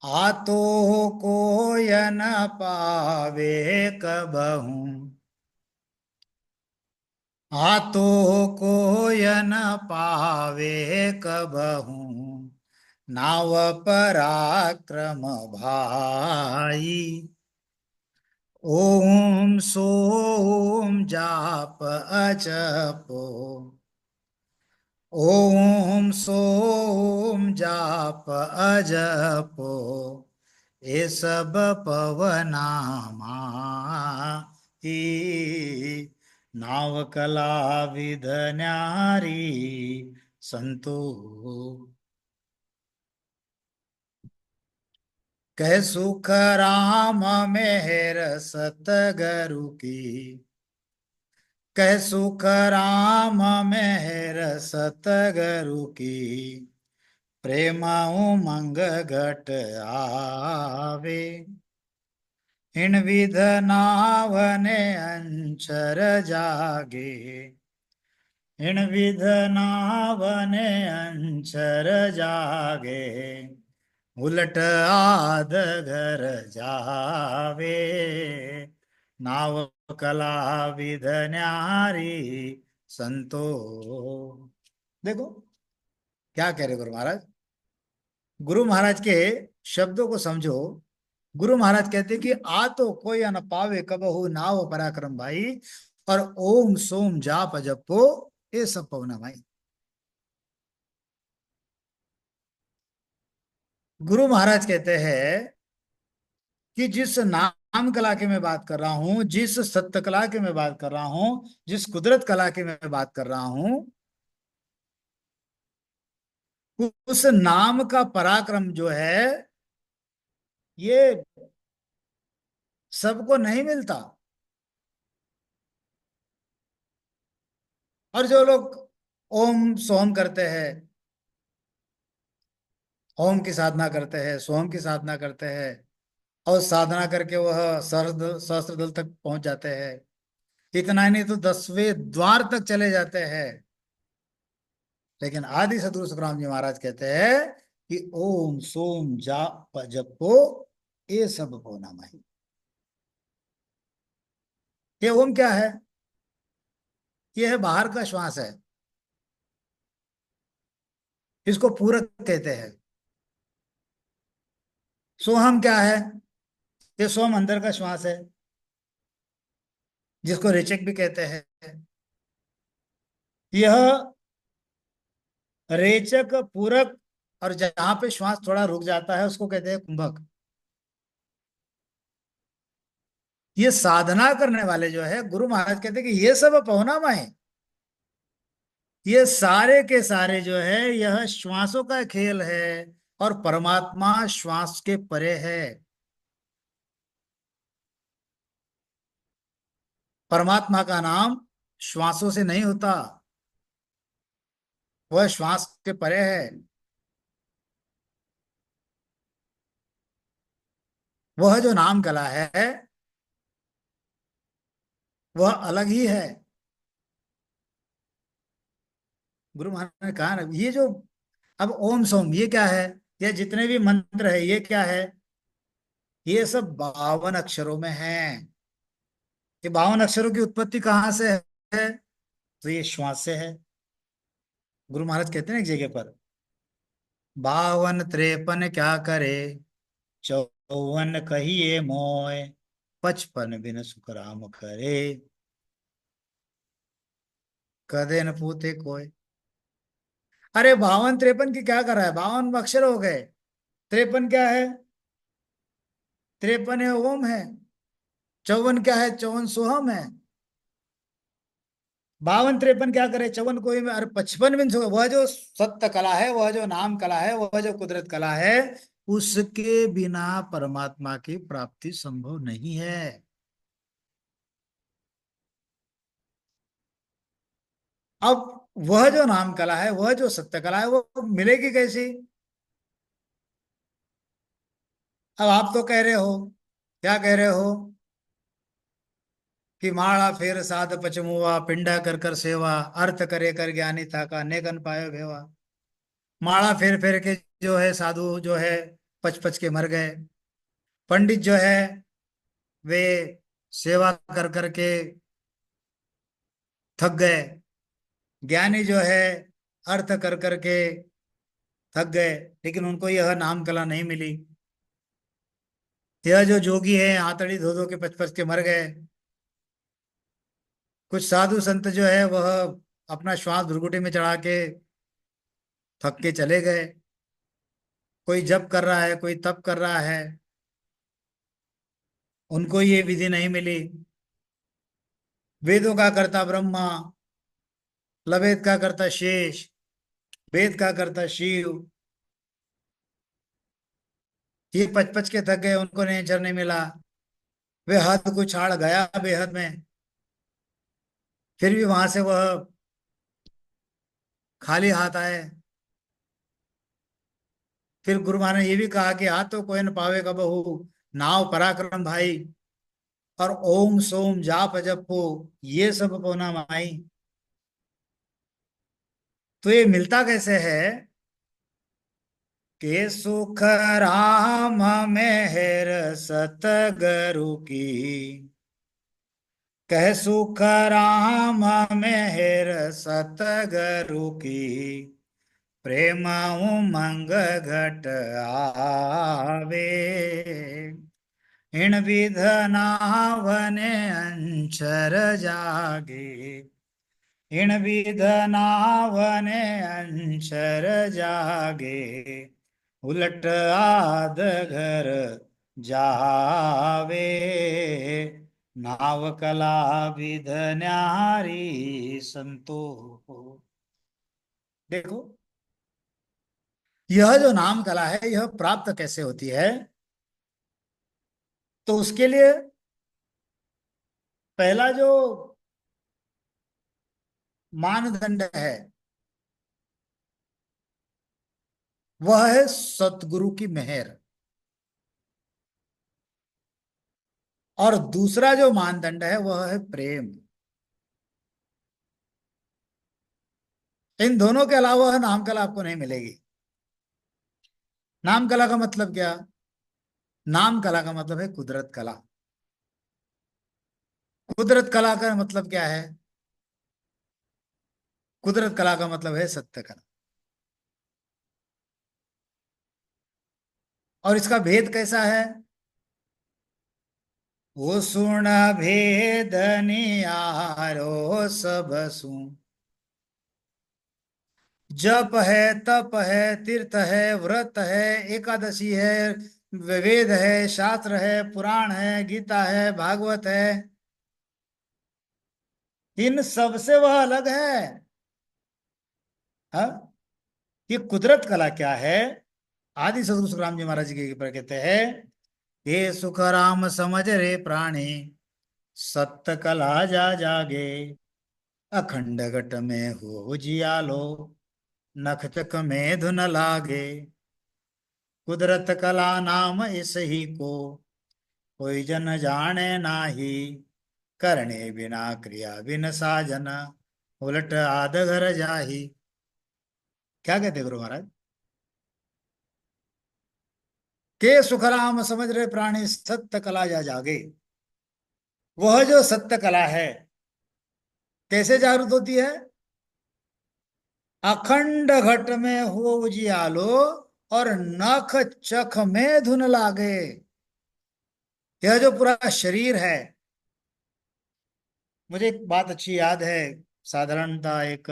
आतो कोय न पावे कबहू, आतो कोय न पावे कबहू, नाव पराक्रम भाई, ओम सोम जाप अजपो, ओम सोम जाप अजपो, ये सब पवना माही, नाव कला विध न्यारी संतो, कह सुख राम मेहर सतगरु की, कह सुख राम मेहर सतगरु की, प्रेम उमंग घट आवे, हिन विध नावने अंचर जागे, हिन विध नावने अंचर जागे, उलट आद घर जावे, नाव कला विध न्यारी संतो। देखो क्या कह रहे गुरु महाराज, गुरु महाराज के शब्दों को समझो। गुरु महाराज कहते हैं कि आ तो कोई न पावे कबहू नाव पराक्रम भाई, और ओम सोम जाप जपो ये सब पवना भाई। गुरु महाराज कहते हैं कि जिस नाम कला की मैं बात कर रहा हूं, जिस सत्य कला की मैं बात कर रहा हूं, जिस कुदरत कला की मैं बात कर रहा हूं, उस नाम का पराक्रम जो है ये सबको नहीं मिलता। और जो लोग ओम सोम करते हैं, ओम की साधना करते हैं, सोम की साधना करते हैं, और साधना करके वह सहस्त्र दल तक पहुंच जाते हैं, इतना ही नहीं तो 10वें द्वार तक चले जाते हैं, लेकिन आदि सदगुरु सुखराम जी महाराज कहते हैं कि ओम सोम जाप जपो ये सब को नाम है। ये ओम क्या है? ये है बाहर का श्वास है, इसको पूरक कहते हैं। सोहम क्या है? ये सोम अंदर का श्वास है, जिसको रेचक भी कहते हैं। यह रेचक, पूरक, और जहां पे श्वास थोड़ा रुक जाता है उसको कहते हैं कुंभक। ये साधना करने वाले जो है, गुरु महाराज कहते हैं कि ये सब पहुना माए, ये सारे के सारे जो है यह श्वासों का खेल है, और परमात्मा श्वास के परे है। परमात्मा का नाम श्वासों से नहीं होता, वह श्वास के परे है। वह जो नाम कला है वह अलग ही है। गुरु महाराज ने कहा ना, ये जो अब ओम सोम ये क्या है, ये जितने भी मंत्र है ये क्या है, ये सब 52 अक्षरों में है। ये 52 अक्षरों की उत्पत्ति कहाँ से है, तो ये श्वास से है। गुरु महाराज कहते हैं एक जगह पर, 52 53 क्या करे, 54 कहिए मोय, 55 बिन सुख राम करे, कदे न पूते कोय। अरे 52 53 की क्या कर रहा है, 52 अक्षर हो गए, 53 क्या है, 53 है ओम है, 54 क्या है, 54 सोहम है। 52 53 क्या करे, 54 कोई में, अरे 55 बिन सुख, वह जो सत्य कला है, वह जो नाम कला है, वह जो कुदरत कला है, उसके बिना परमात्मा की प्राप्ति संभव नहीं है। अब वह जो नाम कला है, वह जो सत्य कला है, वो मिलेगी कैसी। अब आप तो कह रहे हो, क्या कह रहे हो, कि माड़ा फेर साध पचमुआ, पिंडा कर कर सेवा, अर्थ करे कर ज्ञानी था का नेकन पायो भेवा। माड़ा फेर फेर के जो है साधु जो है पच पच के मर गए, पंडित जो है वे सेवा कर करके थक गए, ज्ञानी जो है अर्थ कर करके थक गए, लेकिन उनको यह नाम कला नहीं मिली। यह जो जोगी है आतड़ी धो धो के पच पच के मर गए। कुछ साधु संत जो है वह अपना श्वास भृगुटी में चढ़ा के थक के चले गए। कोई जप कर रहा है, कोई तप कर रहा है, उनको ये विधि नहीं मिली। वेदों का करता ब्रह्मा, लवेद का करता शेष, वेद का करता शिव, ये पच पच के थक गए, उनको नेचर नहीं मिला। वे हद को छाड़ गया बेहद में, फिर भी वहां से वह खाली हाथ आए। फिर गुरु महाराज ने ये भी कहा कि हाथ तो कोई न पावेगा बहू, नाव पराक्रम भाई, और ओम सोम जाप जपो, ये सब पोना माई। तो ये मिलता कैसे है, के सुख राम मेहर सतगुरु की, कह सुख राम मेहर सतगुरु की, प्रेम उमंग घट आवे, इन विध नावने अंचर जागे, इन विध नावने अंचर जागे, उलट आद घर जावे, नाव कला विध न्यारी संतो। देखो, यह जो नाम कला है यह प्राप्त कैसे होती है, तो उसके लिए पहला जो मानदंड है वह है सतगुरु की मेहर, और दूसरा जो मानदंड है वह है प्रेम। इन दोनों के अलावा नाम कला आपको नहीं मिलेगी। नाम कला का मतलब क्या, नाम कला का मतलब है कुदरत कला। कुदरत कला का मतलब क्या है, कुदरत कला का मतलब है सत्य कला। और इसका भेद कैसा है, वो सुन भेद नियारो सब सुन, जप है, तप है, तीर्थ है, व्रत है, एकादशी है, वेद है, शास्त्र है, पुराण है, गीता है, भागवत है। इन सब से वह अलग है। हाँ, ये कुदरत कला क्या है? आदि सदगुरु सुखराम जी महाराज जी के पर कहते हैं, ये सुख राम समझ रे प्राणी, सत्य कला जा जागे, अखंड घट में हो उजियालो, नख चक में धुन लागे। कुदरत कला नाम इस ही को, कोई जन जाने नाही, करने बिना क्रिया बिन साजन, उलट आध घर जाही। क्या कहते गुरु महाराज? के सुखराम समझ रहे प्राणी, सत्य कला जा जागे। वह जो सत्य कला है कैसे जागृत होती है? अखंड घट में हो उजियालो, और नख चख में धुन लागे। यह जो पूरा शरीर है, मुझे एक बात अच्छी याद है। साधारणतः एक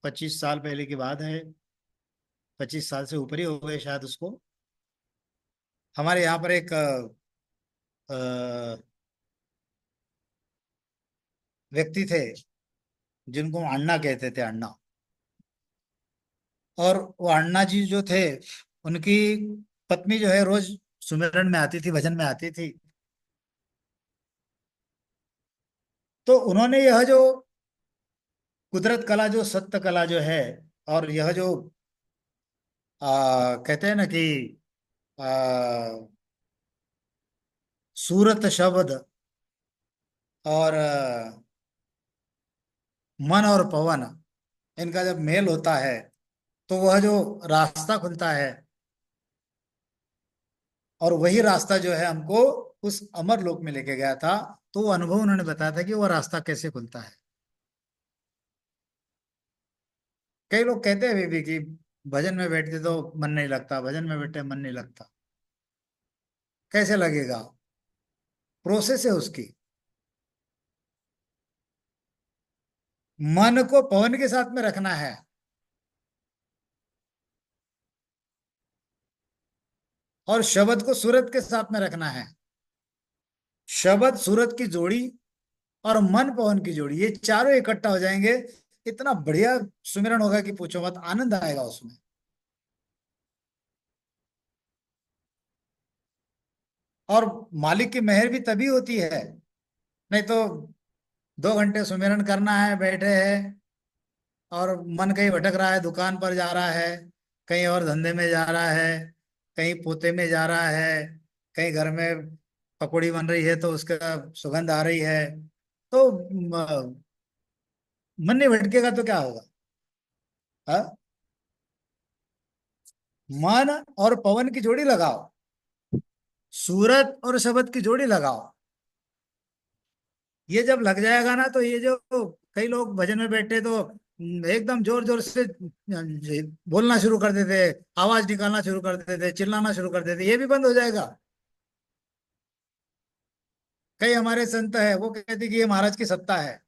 25 साल पहले की बात है। 25 साल से ऊपर ही हो गए शायद उसको। हमारे यहाँ पर एक व्यक्ति थे जिनको हम अण्णा कहते थे, अण्णा। और वो अण्णा जी जो थे, उनकी पत्नी जो है रोज सुमिरन में आती थी, भजन में आती थी। तो उन्होंने यह जो कुदरत कला, जो सत्य कला जो है, और यह जो कहते हैं ना कि आ, सूरत शब्द और मन और पवन, इनका जब मेल होता है तो वह जो रास्ता खुलता है, और वही रास्ता जो है हमको उस अमर लोक में लेके गया था। तो वो अनुभव उन्होंने बताया था कि वो रास्ता कैसे खुलता है। कई लोग कहते हैं अभी भी कि भजन में बैठते तो मन नहीं लगता, भजन में बैठे मन नहीं लगता। कैसे लगेगा? प्रोसेस है उसकी। मन को पवन के साथ में रखना है, और शब्द को सूरत के साथ में रखना है। शब्द सूरत की जोड़ी और मन पवन की जोड़ी, ये चारों इकट्ठा हो जाएंगे, इतना बढ़िया सुमिरन होगा कि पूछो मत, आनंद आएगा उसमें। और मालिक की मेहर भी तभी होती है। नहीं तो 2 घंटे सुमिरन करना है, बैठे हैं, और मन कहीं भटक रहा है, दुकान पर जा रहा है, कहीं और धंधे में जा रहा है, कहीं पोते में जा रहा है, कहीं घर में पकौड़ी बन रही है तो उसका सुगंध आ रही है। तो मन नहीं भटकेगा तो क्या होगा? हाँ? मन और पवन की जोड़ी लगाओ, सूरत और शब्द की जोड़ी लगाओ। ये जब लग जाएगा ना, तो ये जो कई लोग भजन में बैठे तो एकदम जोर जोर से बोलना शुरू कर देते, आवाज निकालना शुरू कर देते, चिल्लाना शुरू कर देते, ये भी बंद हो जाएगा। कई हमारे संत है, वो कहते कि ये महाराज की सत्ता है।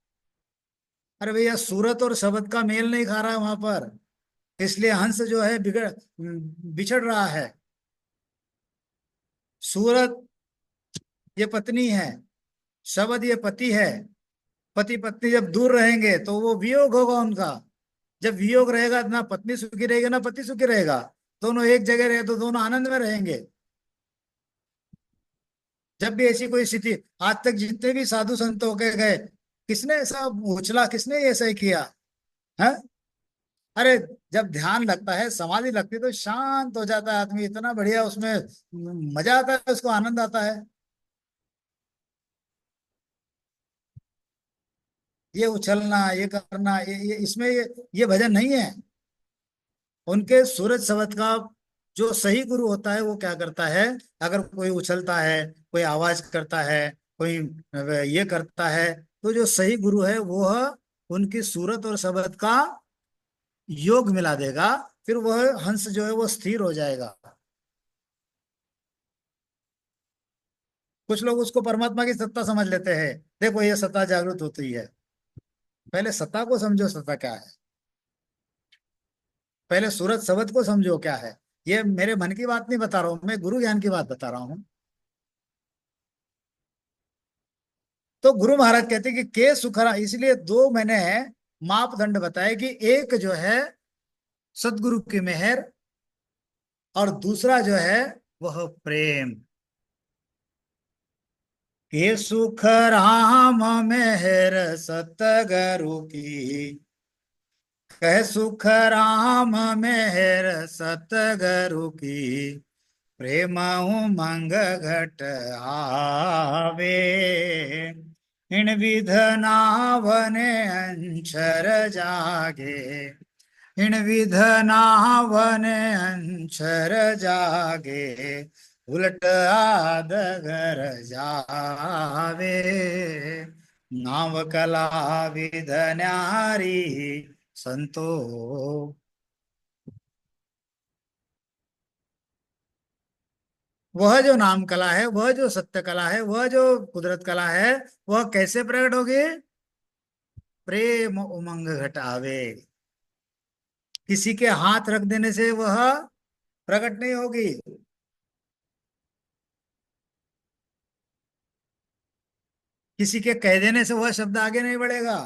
अरे भैया, सूरत और शब्द का मेल नहीं खा रहा है वहां पर, इसलिए हंस जो है बिछड़ रहा है। सूरत ये पत्नी है, शब्द ये पति है। पति पत्नी जब दूर रहेंगे तो वो वियोग होगा उनका। जब वियोग रहेगा, ना पत्नी सुखी रहेगी ना पति सुखी रहेगा। दोनों एक जगह रहे तो दोनों आनंद में रहेंगे। जब भी ऐसी कोई स्थिति, आज तक जितने भी साधु संत होके गए, किसने ऐसा उछला, किसने ऐसा ही किया है? अरे, जब ध्यान लगता है, समाधि लगती है, तो शांत हो जाता है आदमी, इतना बढ़िया उसमें मजा आता है, उसको आनंद आता है। ये उछलना, ये करना, ये इसमें ये भजन नहीं है। उनके सूरज शब्द का जो सही गुरु होता है वो क्या करता है? अगर कोई उछलता है, कोई आवाज करता है, कोई ये करता है, तो जो सही गुरु है वो उनकी सूरत और शब्द का योग मिला देगा। फिर वह हंस जो है वो स्थिर हो जाएगा। कुछ लोग उसको परमात्मा की सत्ता समझ लेते हैं। देखो, ये सत्ता जागृत होती है। पहले सत्ता को समझो, सत्ता क्या है। पहले सूरत शब्द को समझो क्या है। ये मेरे मन की बात नहीं बता रहा हूं, मैं गुरु ज्ञान की बात बता रहा हूँ। तो गुरु महाराज कहते हैं कि के सुखरा, इसलिए दो मैंने मापदंड बताए कि एक जो है सदगुरु की मेहर, और दूसरा जो है वह प्रेम। के सुख राम मेहर सतगुरु की, कह सुख राम मेहर सतगुरु की, प्रेम उमंग घट आवे, इन विध नावने अंशर जागे, इन विध नावने अंशर जागे, उलट आदगर जावे, नाव कला विध न्यारी संतो। वह जो नाम कला है, वह जो सत्य कला है, वह जो कुदरत कला है, वह कैसे प्रकट होगी? प्रेम उमंग घटावे। किसी के हाथ रख देने से वह प्रकट नहीं होगी। किसी के कह देने से वह शब्द आगे नहीं बढ़ेगा।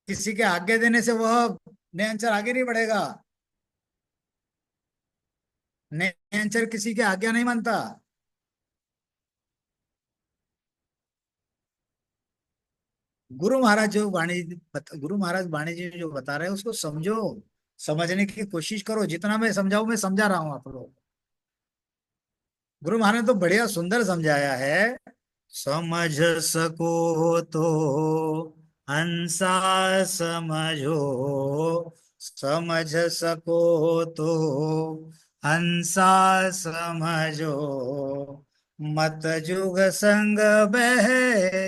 किसी के आज्ञा देने से वह नयनचर आगे नहीं बढ़ेगा। नयनचर किसी की आज्ञा नहीं मानता। गुरु महाराज वाणी जी जो बता रहे हैं उसको समझो, समझने की कोशिश करो। जितना मैं समझाऊं, मैं समझा रहा हूं आप लोग। गुरु महाराज ने तो बढ़िया सुंदर समझाया है। समझ सको तो हंसा समझो, समझ सको तो हंसा समझो, मत जुग संग बह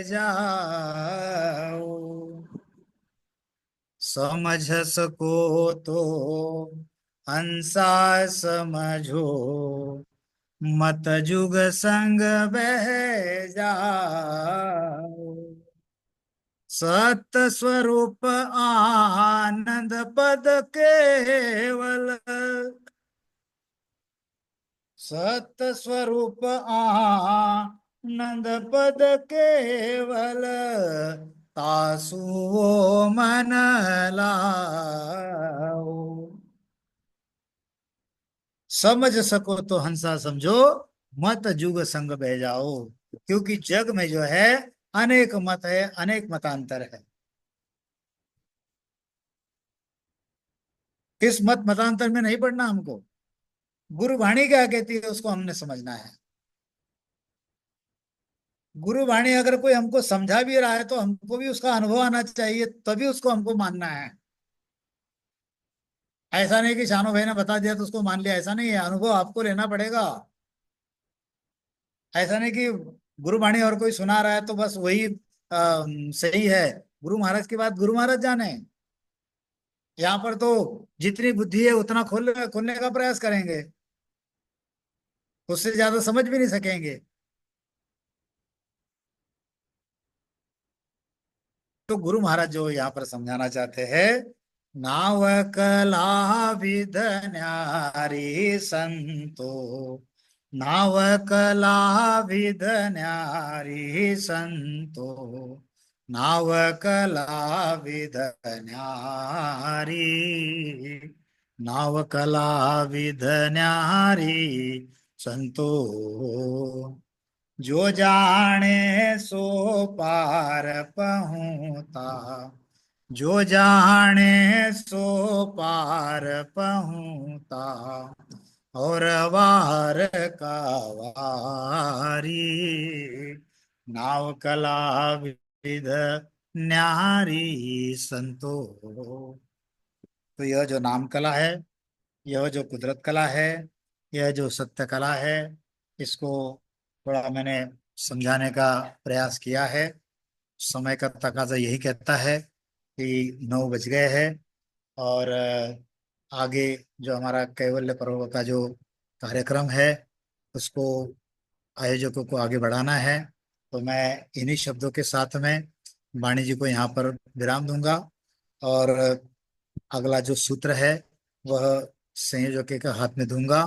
जाओ। समझ सको तो हंसा समझो, मत जुग संग बह जाओ। सत स्वरूप आनंद पद केवल, सत स्वरूप आनंद पद केवल, तासु वो मन लाओ। समझ सको तो हंसा समझो, मत जुग संग बह जाओ। क्योंकि जग में जो है अनेक मत है, अनेक मतांतर है। किस मत मतांतर में नहीं पढ़ना हमको। गुरुवाणी क्या कहती है उसको हमने समझना है। गुरुवाणी अगर कोई हमको समझा भी रहा है तो हमको भी उसका अनुभव आना चाहिए, तभी उसको हमको मानना है। ऐसा नहीं कि शानो भाई ने बता दिया तो उसको मान लिया, ऐसा नहीं है। अनुभव आपको लेना पड़ेगा। ऐसा नहीं कि गुरुवाणी और कोई सुना रहा है तो बस वही सही है। गुरु महाराज की बात गुरु महाराज जाने। यहाँ पर तो जितनी बुद्धि है उतना खोलने का प्रयास करेंगे, उससे ज्यादा समझ भी नहीं सकेंगे। तो गुरु महाराज जो यहाँ पर समझाना चाहते हैं, नाव कला विध न्यारी संतो, नाव कला विध न्यारी संतो, नाव कला विध न्यारी, नाव कला विध न्यारी संतो, जो जाने सो पार पहुँता, जो जाने सो पार पहुँता, और वार का वारी, नाव कला विध न्यारी संतो। तो यह जो नाम कला है, यह जो कुदरत कला है, यह जो सत्य कला है, इसको थोड़ा मैंने समझाने का प्रयास किया है। समय का तकाजा यही कहता है कि 9 बज गए हैं, और आगे जो हमारा कैवल्य पर्व का जो कार्यक्रम है उसको आयोजकों को आगे बढ़ाना है। तो मैं इन्हीं शब्दों के साथ में वाणी जी को यहाँ पर विराम दूंगा। और अगला जो सूत्र है वह संयोजक के हाथ में दूंगा।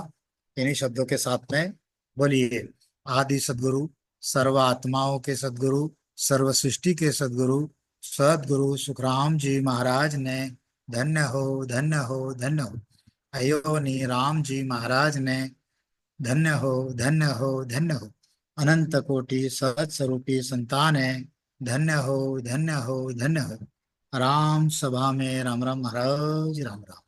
इन्हीं शब्दों के साथ में बोलिए। आदि सद्गुरु, सर्व आत्माओं के सद्गुरु, सर्व सृष्टि के सद्गुरु सद्गुरु सुखराम जी महाराज ने धन्य हो, धन्य हो, धन्य हो। अयोनी राम जी महाराज ने धन्य हो, धन्य हो, धन्य हो। अनंत कोटि सहज स्वरूपी संतान है, धन्य हो, धन्य हो, धन्य हो। राम सभा में राम राम महाराज, राम राम।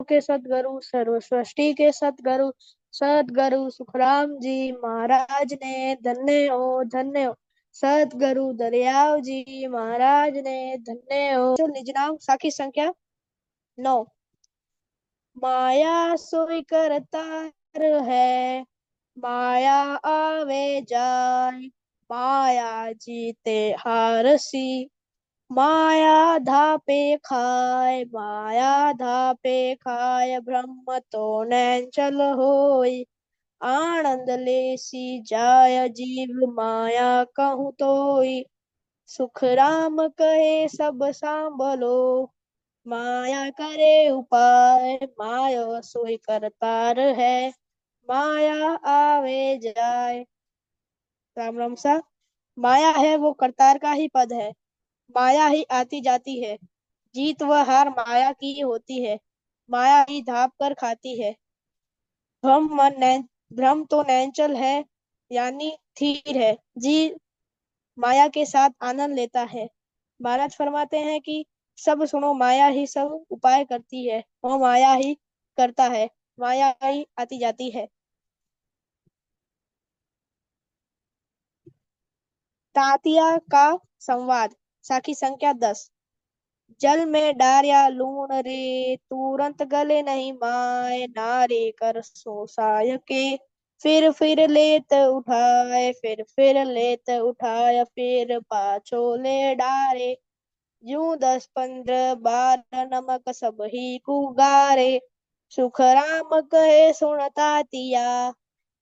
के सदगुरु सर्व सृष्टि के सदगुरु सदगुरु सुखराम जी महाराज ने धन्य हो, धन्य हो। सदगुरु दरियाव जी महाराज ने धन्य हो। तो निज नाम साखी संख्या 9। माया सोई करतार है, माया आवे जाय, माया जीते हारसी, माया धापे खाय, माया धापे खाय, ब्रह्म तो नैंचल होय, आनंद लेसी जाय जीव माया कहूँ तोय, सुख राम कहे सब सांभलो, माया करे उपाय, माया सोई करतार है, माया आवे जाए। राम राम सा। माया है वो करतार का ही पद है, माया ही आती जाती है, जीत व हार माया की होती है, माया ही धाप कर खाती है। भ्रम तो नैंचल है, यानी थीर है, जी माया के साथ आनंद लेता है। महाराज फरमाते हैं कि सब सुनो, माया ही सब उपाय करती है, वो माया ही करता है, माया ही आती जाती है। तातिया का संवाद साखी संख्या 10। जल में डारिया लूण रे, तुरंत गले नहीं माए, नारे कर सोसाय के, फिर लेत उठाए, फिर लेत उठाए, फिर पाछो ले डारे, यूं 10-15 बार नमक सब ही कुगारे, सुख राम कहे सुनता तिया,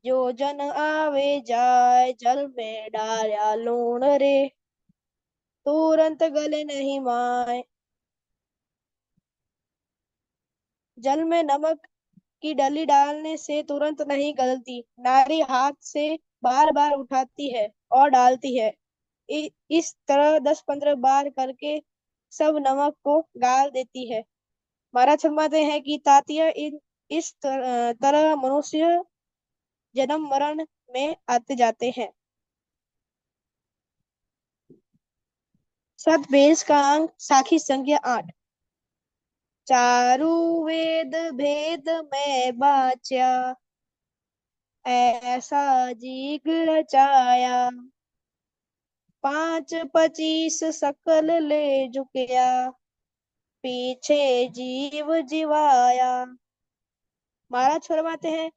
जो जन आवे जाए, जल में डाला लूण रे, तुरंत गले नहीं माए। जल में नमक की डली डालने से तुरंत नहीं गलती, नारी हाथ से बार बार उठाती है और डालती है। इस तरह 10-15 बार करके सब नमक को गाल देती है। महाराज फरमाते हैं कि तात्या इस तरह मनुष्य जन्म मरण में आते जाते हैं। सतबेस का अंक साखी संख्या 8। चारु वेद भेद में बाचा, ऐसा जीग रचाया, 5-25 सकल ले झुकया, पीछे जीव जीवाया। महाराज फरमाते हैं,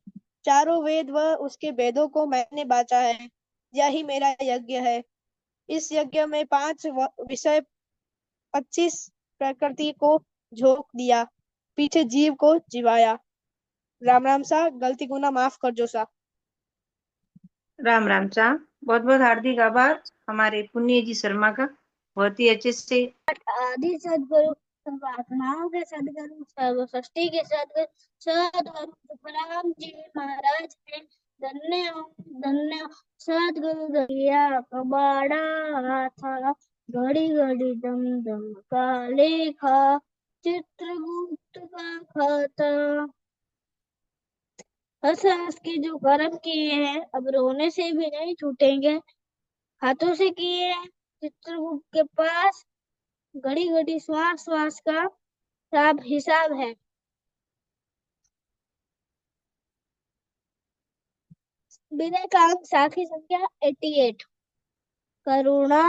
चारों वेद व उसके वेदों को मैंने बांचा है, यही मेरा यज्ञ है। इस यज्ञ में 5 विषय, 25 प्रकृति को झोंक दिया, पीछे जीव को जीवाया। राम राम सा। गलती गुना माफ कर जो सा। राम राम चा। बहुत बहुत हार्दिक आभार हमारे पुण्य जी शर्मा का, बहुत ही अच्छे से। आदि सदगुरु सर्व आत्माओं के सदगुरु सर्व सृष्टि के सदगुरु सदगुरु सुखराम जी महाराज ने धन्य हो, धन्य हो। सदगुरु दरिया कबाड़ा था, घड़ी घड़ी दम दम का लेखा, चित्रगुप्त का खाता। हंस हंस के जो कर्म किए हैं, अब रोने से भी नहीं छूटेंगे, हाथों से किए हैं चित्रगुप्त के पास, घड़ी घड़ी श्वास श्वास का सब हिसाब है। विनय का अंक साखी संख्या 88। करुणा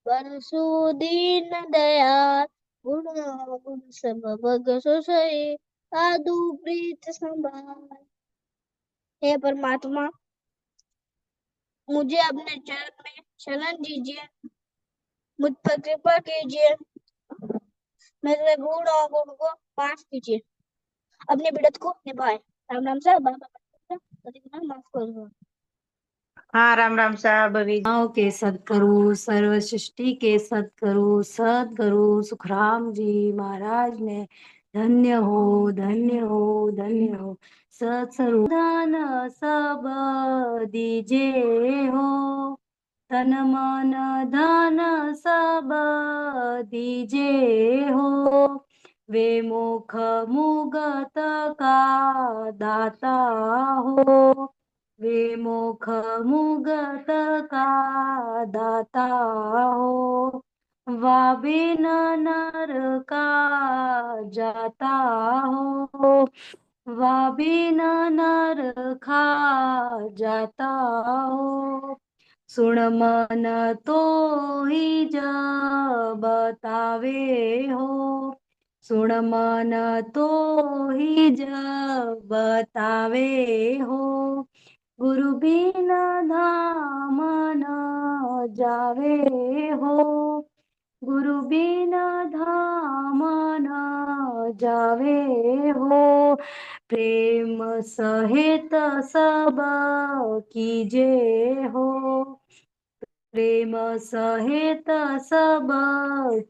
परसु दीन दयाल, गुण गुण सब भग सोई, साधु प्रीत संभाल। हे परमात्मा, मुझे अपने चरण में शरण दीजिए, मुझ पर कृपा कीजिए, मेरे गुण और गुण को माफ कीजिए, अपने बिरत को निभाए। राम नाम से बाबा माफ करो। हाँ, राम राम साहब भवी जी। माओ के सदगुरु सर्व सृष्टि के सदगुरु सदगुरु सुखराम जी महाराज ने धन्य हो धन्य हो धन्य हो। सत्स्वरूप दान सब दीजे हो, तन मन धन सब दीजे हो। वे मुख मुगत का दाता हो, वे मुख मुगत का दाता हो। बिन नर का जाता हो, बिन नर खा जाता हो। सुन मन तो ही जब बतावे हो, सुन मन तो ही जब बतावे हो। गुरु बिना धाम न जावे हो, गुरु बिना धाम न जावे हो। प्रेम सहित सब कीजे हो, प्रेम सहित सब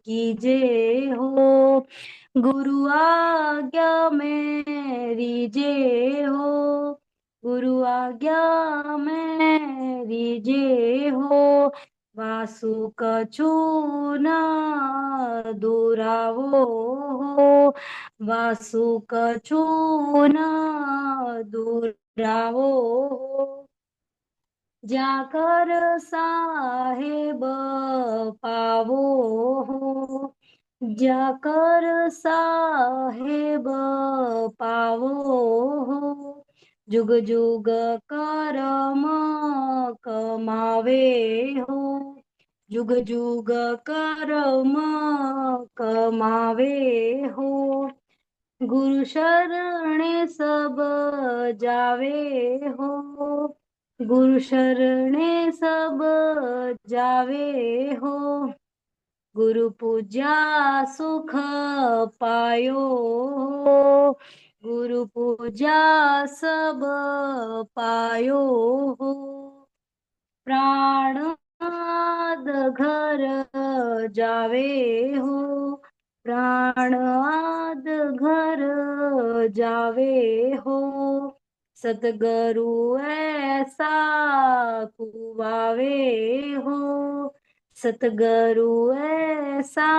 कीजे हो। गुरु आज्ञा मेरी जे हो, गुरु आज्ञा मेरी जे हो। वासु कछु न दुरावो हो, वासु कछु न दुरावो हो। जाकर साहेब पावो हो, जाकर साहेब पावो हो। जुग जुग करम कमावे हो, जुग जुग करम कमावे हो। गुरु शरणे सब जावे हो, गुरु शरणे सब जावे हो। गुरु पूजा सुख पायो हो, गुरु पूजा सब पायो हो। प्राण आद घर जावे हो, प्राण आद घर जावे हो। सतगुरु ऐसा कुवावे हो, सतगुरु ऐसा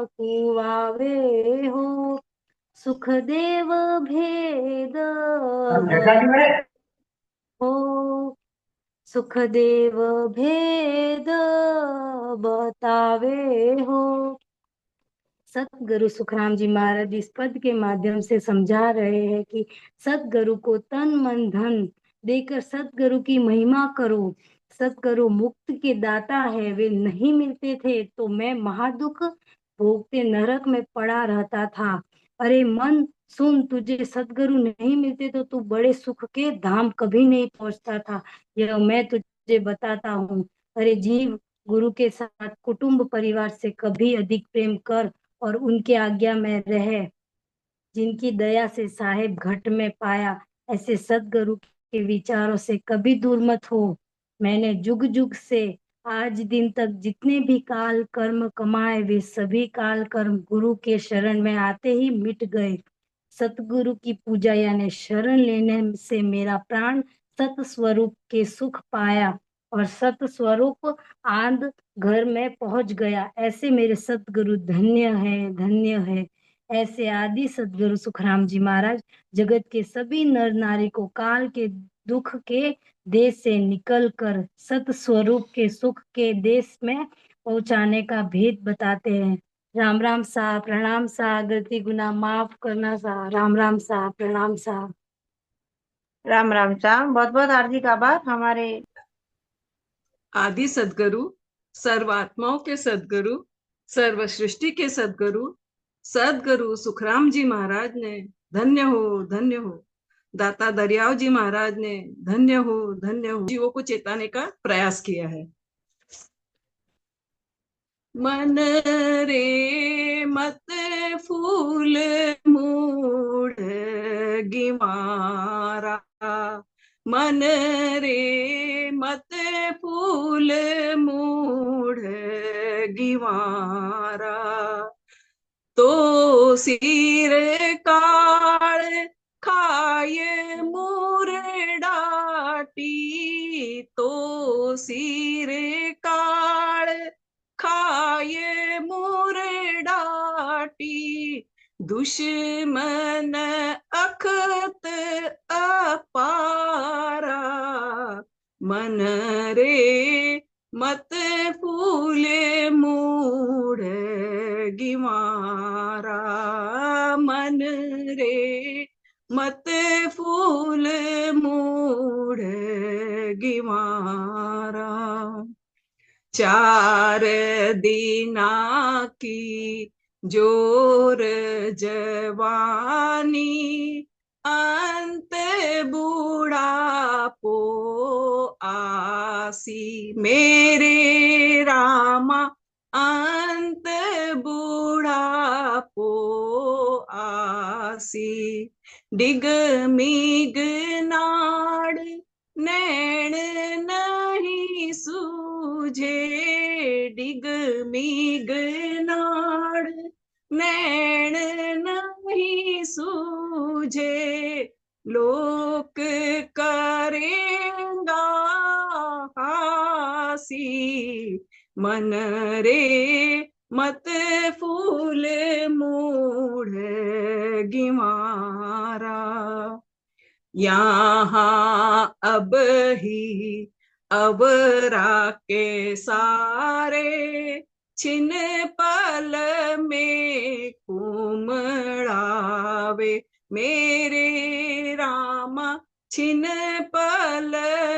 कुवावे हो। सुखदेव भेद हो, सुखदेव भेद बतावे हो। सतगुरु सुखराम जी महाराज इस पद के माध्यम से समझा रहे हैं कि सतगुरु को तन मन धन देकर सतगुरु की महिमा करो। सतगुरु मुक्त के दाता है, वे नहीं मिलते थे तो मैं महादुख भोगते नरक में पड़ा रहता था। अरे मन सुन, तुझे सतगुरु नहीं मिलते तो तू बड़े सुख के धाम कभी नहीं पहुंचता था, यह मैं तुझे बताता हूँ। अरे जीव, गुरु के साथ कुटुंब परिवार से कभी अधिक प्रेम कर और उनके आज्ञा में रहे। जिनकी दया से साहेब घट में पाया, ऐसे सदगुरु के विचारों से कभी दूर मत हो। मैंने जुग जुग से आज दिन तक जितने भी काल कर्म कमाए, वे सभी काल कर्म गुरु के शरण में आते ही मिट गए। सतगुरु की पूजा यानी शरण लेने से मेरा प्राण सत स्वरूप के सुख पाया और सत स्वरूप आंध घर में पहुंच गया। ऐसे मेरे सतगुरु धन्य है, धन्य है। ऐसे आदि सदगुरु सुखराम जी महाराज जगत के सभी नर नारी को काल के दुख के देश से निकलकर सत स्वरूप के सुख के देश में पहुंचाने का भेद बताते हैं। राम राम सा, प्रणाम सा, गलती गुनाह माफ करना सा, राम राम सा, प्रणाम सा। राम राम साहब, बहुत बहुत हार्दिक आभार हमारे आदि सदगुरु सर्व आत्माओं के सदगुरु सर्व सृष्टि के सदगुरु सदगुरु सुखराम जी महाराज ने धन्य हो धन्य हो। दाता दरियाव जी महाराज ने धन्य हो जीवों को चेताने का प्रयास किया है। मन रे मत फूल मूड गिमारा, मन रे मत फूल मूढ़ गिवारा। तो सिर काल खाए मुरडाटी, तो सिर काल खाए मुरडाटी, दुश्मन अखत अपारा। मन रे मत फूले मूढ़ गिवारा। मन रे मत फूल मूढ़ गिवारा। 4 दिना की जोर जवानी, अंत बूढ़ापो आसी। मेरे रामा अंत बूढ़ापो आसी। डिग मिग नाड़ नैण नहीं सूझे, डिग मिग नाड़ नैण नहीं सूझे। लोक करेगा हासी, मन रे मत फूल मूढ़ गिवारा। यहाँ अब ही अवरा के सारे, छिन पल में कुमड़ावे। मेरे रामा छिन पल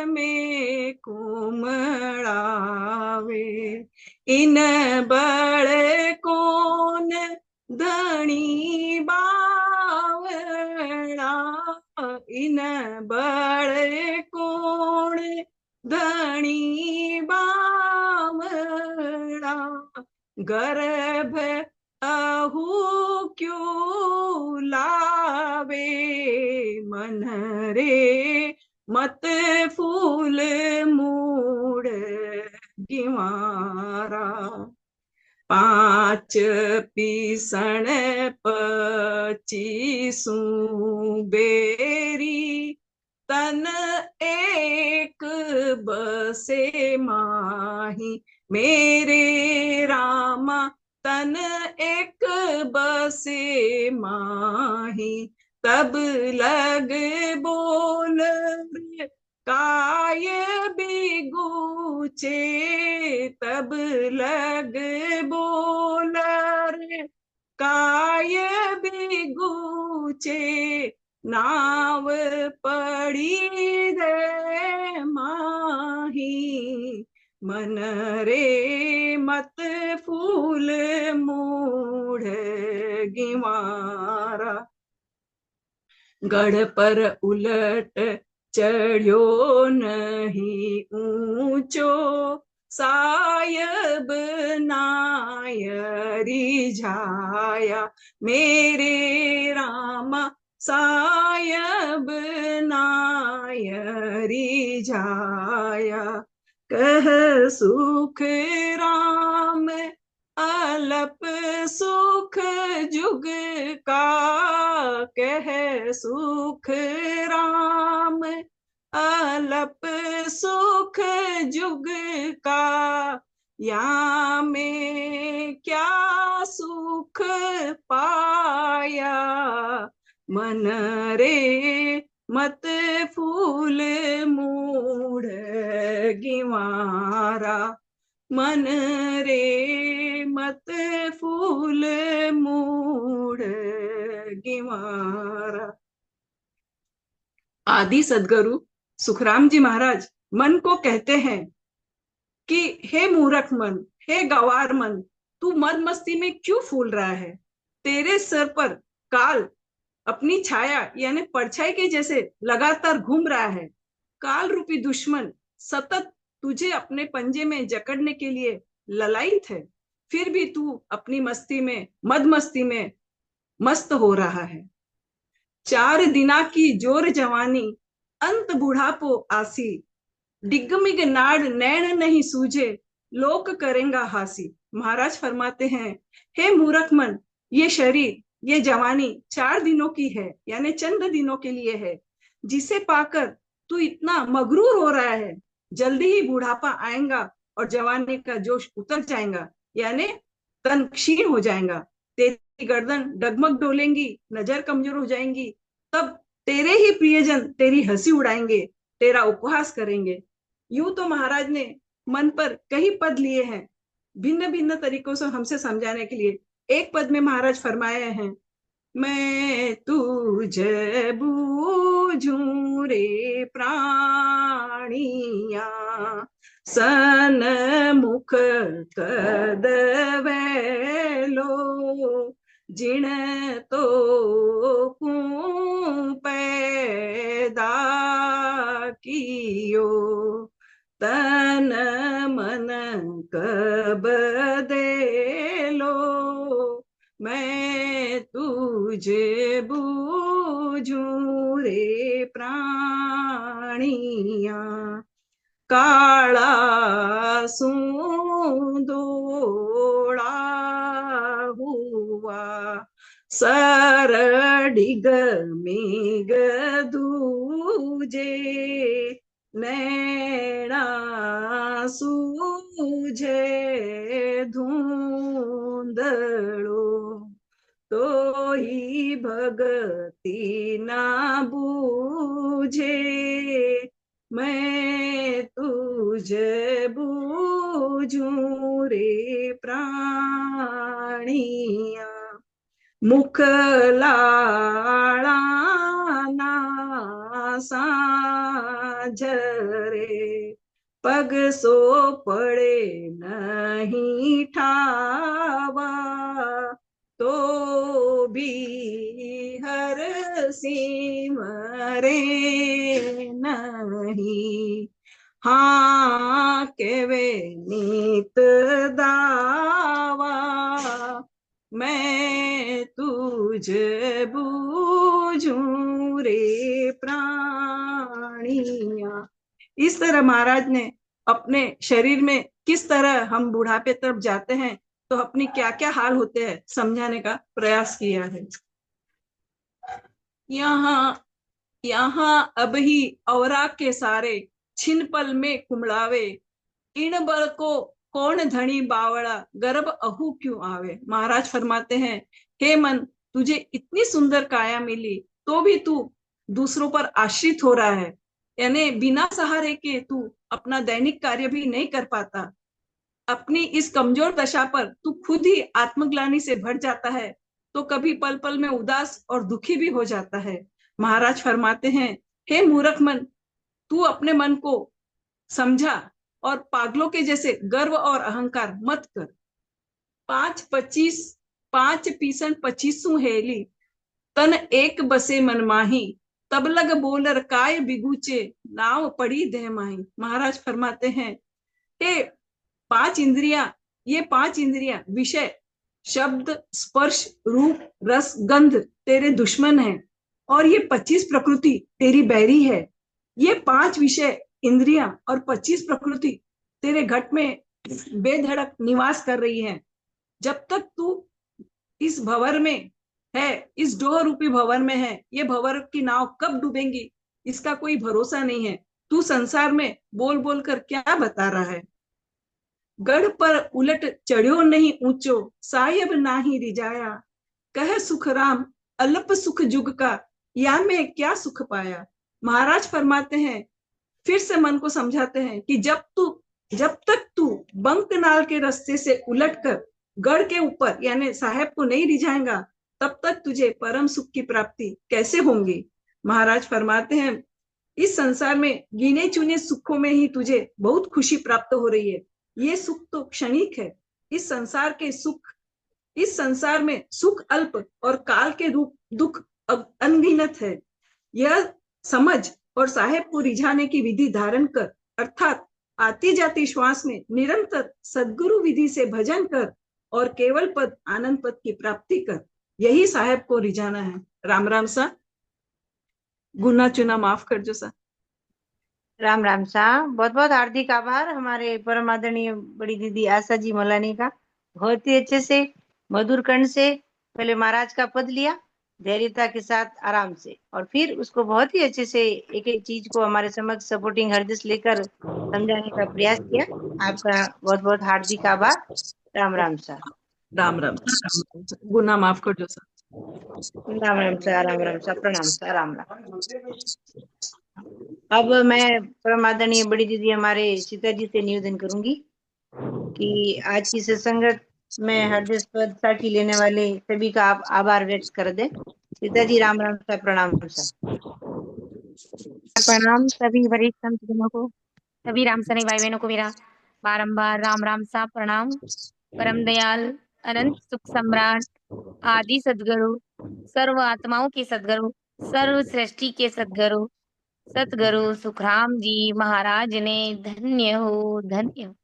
में कुमड़ावे। इन बड़ कौन धनी बावड़ा, इन बड़ कौन धनी बावड़ा। गर्भ अहू क्यों लावे, मन रे मत फूल मूढ़ गिवारा। 5 पीसण 25 बेरी, तन एक बसे माही। मेरे रामा तन एक बसे माही। तब लग बोल काय बिगूचे, तब लग बोल काय बिगूचे। नाव पड़ी दे माही, मन रे मत फूल मूढ़ गिवारा। गढ़ पर उलट चढ़्यो नहीं ऊंचो, सायब नायरी झाया। मेरे रामा सायब नायरी झाया। कह सुख राम अलप सुख जुग का, कह सुख राम अलप सुख जुग का। या में क्या सुख पाया, मन रे मत फूल मूढ़ गिवारा। मन रे मत फूल मूढ़ गिवारा। आदि सदगुरु सुखराम जी महाराज मन को कहते हैं कि हे मूर्ख मन, हे गवार मन, तू मद मस्ती में क्यों फूल रहा है। तेरे सर पर काल अपनी छाया यानी परछाई के जैसे लगातार घूम रहा है। काल रूपी दुश्मन सतत तुझे अपने पंजे में जकड़ने के लिए ललायित है, फिर भी तू अपनी मस्ती में मद मस्ती में मस्त हो रहा है। 4 दिना की जोर जवानी, अंत बूढ़ापो आसी। डिगमिग नाड़ नैन नहीं सूझे, लोक करेंगा हासी। महाराज फरमाते हैं, हे मूर्ख मन, ये शरीर, ये जवानी 4 दिनों की है, यानी चंद दिनों के लिए है, जिसे पाकर तू इतना मगरूर हो रहा है। जल्दी ही बुढ़ापा आएगा और जवानी का जोश उतर जाएगा, यानी तन क्षीण हो जाएगा, तेरी गर्दन डगमग डोलेंगी, नजर कमजोर हो जाएंगी, तब तेरे ही प्रियजन तेरी हंसी उड़ाएंगे, तेरा उपहास करेंगे। यूं तो महाराज ने मन पर कई पद लिए हैं, भिन्न भिन्न तरीकों से हमसे समझाने के लिए। एक पद में महाराज फरमाए हैं, मैं तुझे बूझूं रे प्राणिया, सन मुख कदवेलो, जिण तो कूं पैदा कियो, तन मन कब देलो, मैं तुझे बूझूं रे प्राणिया। काला सूंदोड़ा हुआ, सर डिग मिग दूजे, नैना सूझे धुंधड़ो, तो ही भगती ना बूझे, मैं तुझे बूझूं रे प्राणिया। मुख लाड़ा ना साझरे, पग सो पड़े नहीं ठावा, तो भी हर सिमरे नहीं, हाँ केवे नीत दावा, मैं तुझे बूझूं रे प्राणिया। इस तरह महाराज ने अपने शरीर में किस तरह हम बुढ़ापे तरफ जाते हैं तो अपनी क्या क्या हाल होते हैं समझाने का प्रयास किया है। यहाँ यहाँ अब ही औरा के सारे, छिन पल में कुमड़ावे, इन बल को कौन धनी बावड़ा, गर्भ अहू क्यों आवे। महाराज फरमाते हैं, हे मन, तुझे इतनी सुंदर काया मिली तो भी तू दूसरों पर आश्रित हो रहा है, यानी बिना सहारे के तू अपना दैनिक कार्य भी नहीं कर पाता। अपनी इस कमजोर दशा पर तू खुद ही आत्मग्लानि से भर जाता है, तो कभी पल पल में उदास और दुखी भी हो जाता है। महाराज फरमाते हैं, हे मूर्ख मन, तू अपने मन को समझा और पागलों के जैसे गर्व और अहंकार मत कर। 5 पीसन 25 हेली, तन एक बसे मन माही, तब लग बोलर काय बिगुचे, नाव पड़ी देह माही। महाराज फरमाते हैं, हे 5 इंद्रियां, ये 5 इंद्रियां विषय, शब्द, स्पर्श, रूप, रस, गंध तेरे दुश्मन हैं, और ये 25 प्रकृति तेरी बैरी है। ये 5 विषय इंद्रियां और 25 प्रकृति तेरे घट में बेधड़क निवास कर रही हैं। जब तक तू इस भंवर में है, इस डोह रूपी भंवर में है, ये भंवर की नाव कब डूबेंगी इसका कोई भरोसा नहीं है। तू संसार में बोल बोल कर क्या बता रहा है। गढ़ पर उलट चढ़्यो नहीं ऊंचो, साहिब नाही रिजाया, कह सुख राम अल्प सुख जुग का, या मैं क्या सुख पाया। महाराज फरमाते हैं, फिर से मन को समझाते हैं कि जब तक तू बंकनाल के रास्ते से उलटकर गढ़ के ऊपर यानी साहेब को नहीं रिझाएगा, तब तक तुझे परम सुख की प्राप्ति कैसे होंगी। महाराज फरमाते हैं, इस संसार में गिने चुने सुखों में ही तुझे बहुत खुशी प्राप्त हो रही है। ये सुख तो क्षणिक है। इस संसार में सुख अल्प और काल के रूप दुख अनगिनत है। यह समझ और साहेब को रिझाने की विधि धारण कर, अर्थात आती जाती श्वास में निरंतर सद्गुरु विधि से भजन कर और केवल पद आनंद पद की प्राप्ति कर। यही साहेब को रिझाना है। राम राम सा, गुना चुना माफ कर जो सा। राम राम शाह। बहुत बहुत हार्दिक आभार हमारे परम आदरणीय बड़ी दीदी आशा जी मौलानी का। बहुत ही अच्छे से मधुर कंठ से पहले महाराज का पद लिया, धैर्यता के साथ आराम से, और फिर उसको बहुत ही अच्छे से एक एक चीज को हमारे समक्ष सपोर्टिंग हृदय लेकर समझाने का प्रयास किया। आपका बहुत बहुत हार्दिक आभार। राम राम शाह। राम राम गुना माफ कर दो सर। राम राम शाह। राम राम शाह। प्रणाम शाह। राम राम। अब मैं परम आदरणीय बड़ी दीदी हमारे सीता जी से निवेदन करूंगी कि आज की सत्संगत में हृदय स्पर्श साखी लेने वाले सभी का आप आभार व्यक्त कर दे। सीता जी राम राम सा। प्रणाम सा। प्रणाम सभी वरिष्ठ संतजनों को, सभी राम सने भाई बहनों को मेरा बारंबार राम राम सा प्रणाम। परम दयाल अनंत सुख सम्राट आदि सदगुरु, सर्व आत्माओं के सदगुरु, सर्व सृष्टि के सदगुरु, सतगुरु सुखराम जी महाराज ने धन्य हो, धन्य हो।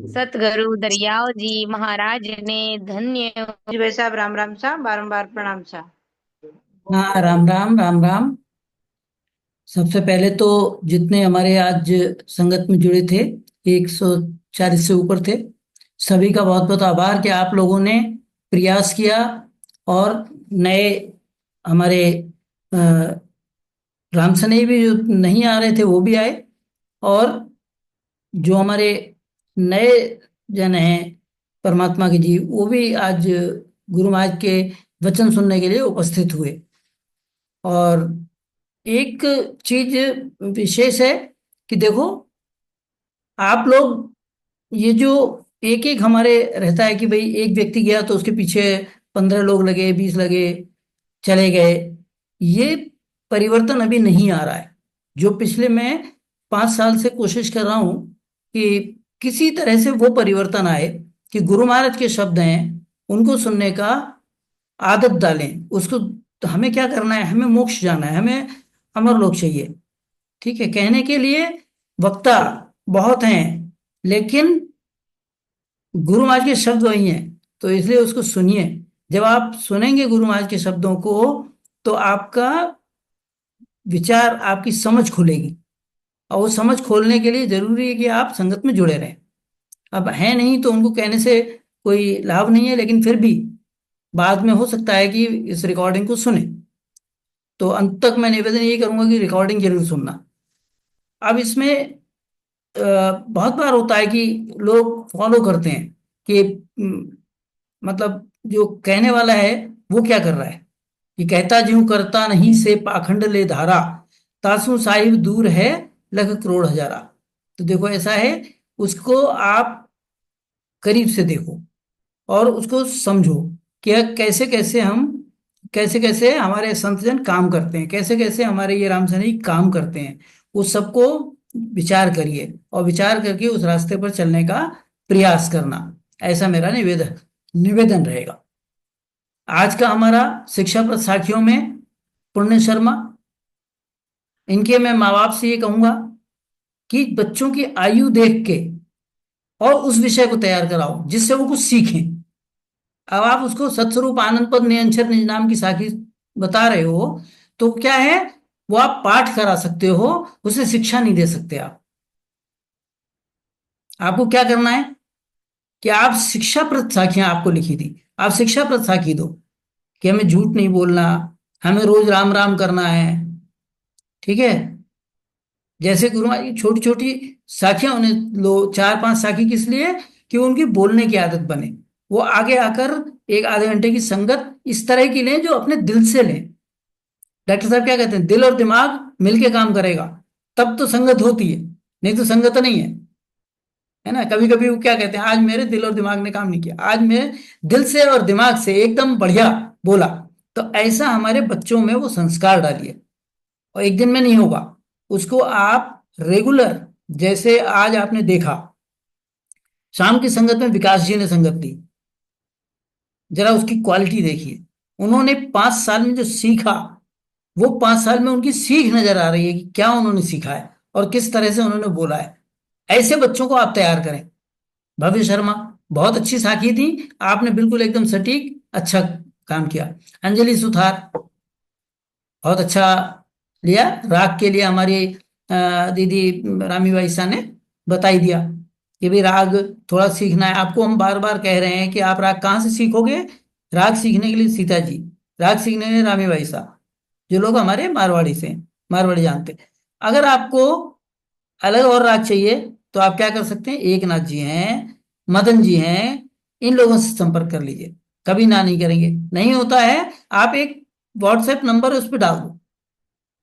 सतगुरु दरियाव जी महाराज ने धन्य हो। जी भाई साहब राम राम सा। बारंबार प्रणाम सा। हाँ, राम राम राम राम। सबसे पहले तो जितने हमारे आज संगत में जुड़े थे, 140 से ऊपर थे, सभी का बहुत बहुत आभार कि आप लोगों ने प्रयास किया और नए हमारे अ, राम सनेही भी जो नहीं आ रहे थे वो भी आए, और जो हमारे नए जन हैं परमात्मा के जीव, वो भी आज गुरु महाराज के वचन सुनने के लिए उपस्थित हुए। और एक चीज विशेष है कि देखो, आप लोग ये जो एक एक हमारे रहता है कि भाई एक व्यक्ति गया तो उसके पीछे 15 लोग लगे, 20 लगे, चले गए, ये परिवर्तन अभी नहीं आ रहा है। जो पिछले मैं 5 साल से कोशिश कर रहा हूं कि किसी तरह से वो परिवर्तन आए कि गुरु महाराज के शब्द हैं उनको सुनने का आदत डालें उसको। तो हमें क्या करना है, हमें मोक्ष जाना है, हमें अमर लोक चाहिए। ठीक है, कहने के लिए वक्ता बहुत हैं, लेकिन गुरु महाराज के शब्द वही हैं, तो इसलिए उसको सुनिए। जब आप सुनेंगे गुरु महाराज के शब्दों को, तो आपका विचार, आपकी समझ खुलेगी, और वो समझ खोलने के लिए जरूरी है कि आप संगत में जुड़े रहें। अब है नहीं तो उनको कहने से कोई लाभ नहीं है, लेकिन फिर भी बाद में हो सकता है कि इस रिकॉर्डिंग को सुने, तो अंत तक मैं निवेदन ये करूंगा कि रिकॉर्डिंग जरूर सुनना। अब इसमें बहुत बार होता है कि लोग फॉलो करते हैं कि मतलब जो कहने वाला है वो क्या कर रहा है, कि कहता ज्यों करता नहीं से पाखंड ले धारा, तासु साहिब दूर है लख करोड़ हजारा। तो देखो ऐसा है, उसको आप करीब से देखो और उसको समझो कि कैसे कैसे हमारे संतजन काम करते हैं, कैसे कैसे हमारे ये रामसनेही काम करते हैं, उस सबको विचार करिए और विचार करके उस रास्ते पर चलने का प्रयास करना। ऐसा मेरा निवेदन निवेदन रहेगा। आज का हमारा शिक्षाप्रद साखियों में पुण्य शर्मा, इनके मैं माँ बाप से ये कहूंगा कि बच्चों की आयु देख के और उस विषय को तैयार कराओ जिससे वो कुछ सीखें। अब आप उसको सत्स्वरूप आनंद पद निरंतर निज नाम की साखी बता रहे हो, तो क्या है, वो आप पाठ करा सकते हो, उसे शिक्षा नहीं दे सकते। आपको क्या करना है कि आप शिक्षाप्रद साखियां आपको लिखी थी, आप शिक्षाप्रद साखी दो कि हमें झूठ नहीं बोलना, हमें रोज राम राम करना है। ठीक है, जैसे गुरु महाराज की छोटी छोटी साखियां उन्हें लो, 4-5 साखी किस लिए, कि उनकी बोलने की आदत बने। वो आगे आकर एक आधे घंटे की संगत इस तरह की लें जो अपने दिल से लें। डॉक्टर साहब क्या कहते हैं, दिल और दिमाग मिलके काम करेगा तब तो संगत होती है, नहीं तो संगत नहीं है ना। कभी कभी वो क्या कहते हैं, आज मेरे दिल और दिमाग ने काम नहीं किया, आज मैं दिल से और दिमाग से एकदम बढ़िया बोला। तो ऐसा हमारे बच्चों में वो संस्कार डालिए, और एक दिन में नहीं होगा, उसको आप रेगुलर, जैसे आज आपने देखा शाम की संगत में विकास जी ने संगत दी, जरा उसकी क्वालिटी देखिए। उन्होंने 5 साल में जो सीखा, वो 5 साल में उनकी सीख नजर आ रही है कि क्या उन्होंने सीखा है और किस तरह से उन्होंने बोला है। ऐसे बच्चों को आप तैयार करें। भव्य शर्मा बहुत अच्छी साखी थी, आपने बिल्कुल एकदम सटीक अच्छा काम किया। अंजलि सुथार बहुत अच्छा लिया, राग के लिए हमारी दीदी रामी बाई सा ने बता ही दिया कि भाई राग थोड़ा सीखना है आपको। हम बार बार कह रहे हैं कि आप राग कहाँ से सीखोगे। राग सीखने के लिए सीता जी, राग सीखने के लिए रामी बाई सा, जो लोग हमारे मारवाड़ी से हैं, मारवाड़ी जानते हैं। अगर आपको अलग और राग चाहिए तो आप क्या कर सकते हैं, एकनाथ जी हैं, मदन जी हैं, इन लोगों से संपर्क कर लीजिए, कभी ना नहीं करेंगे। नहीं होता है, आप एक व्हाट्सएप नंबर उस पर डाल दो,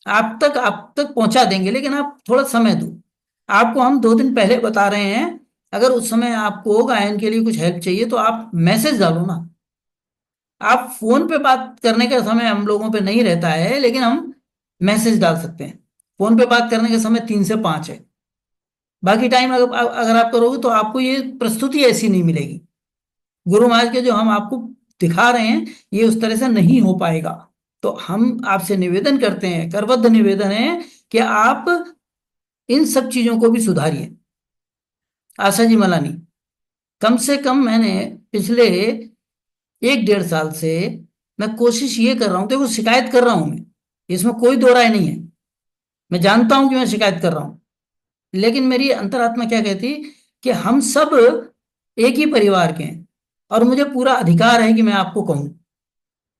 आप तक पहुंचा देंगे, लेकिन आप थोड़ा समय दो। आपको हम 2 दिन पहले बता रहे हैं, अगर उस समय आपको गायन के लिए कुछ हेल्प चाहिए तो आप मैसेज डालो ना। आप फोन पे बात करने का समय हम लोगों पे नहीं रहता है, लेकिन हम मैसेज डाल सकते हैं। फोन पे बात करने का समय 3 से 5 है। बाकी टाइम अगर आप करोगे तो आपको ये प्रस्तुति ऐसी नहीं मिलेगी। गुरु महाराज के जो हम आपको दिखा रहे हैं ये उस तरह से नहीं हो पाएगा। तो हम आपसे निवेदन करते हैं, करबद्ध निवेदन है कि आप इन सब चीजों को भी सुधारिए। आशा जी मलानी, कम से कम मैंने पिछले 1 डेढ़ साल से मैं कोशिश ये कर रहा हूं, देखो शिकायत कर रहा हूं मैं, इसमें कोई दो राय नहीं है। मैं जानता हूं कि मैं शिकायत कर रहा हूं, लेकिन मेरी अंतरात्मा क्या कहती कि हम सब एक ही परिवार के हैं और मुझे पूरा अधिकार है कि मैं आपको कहूं।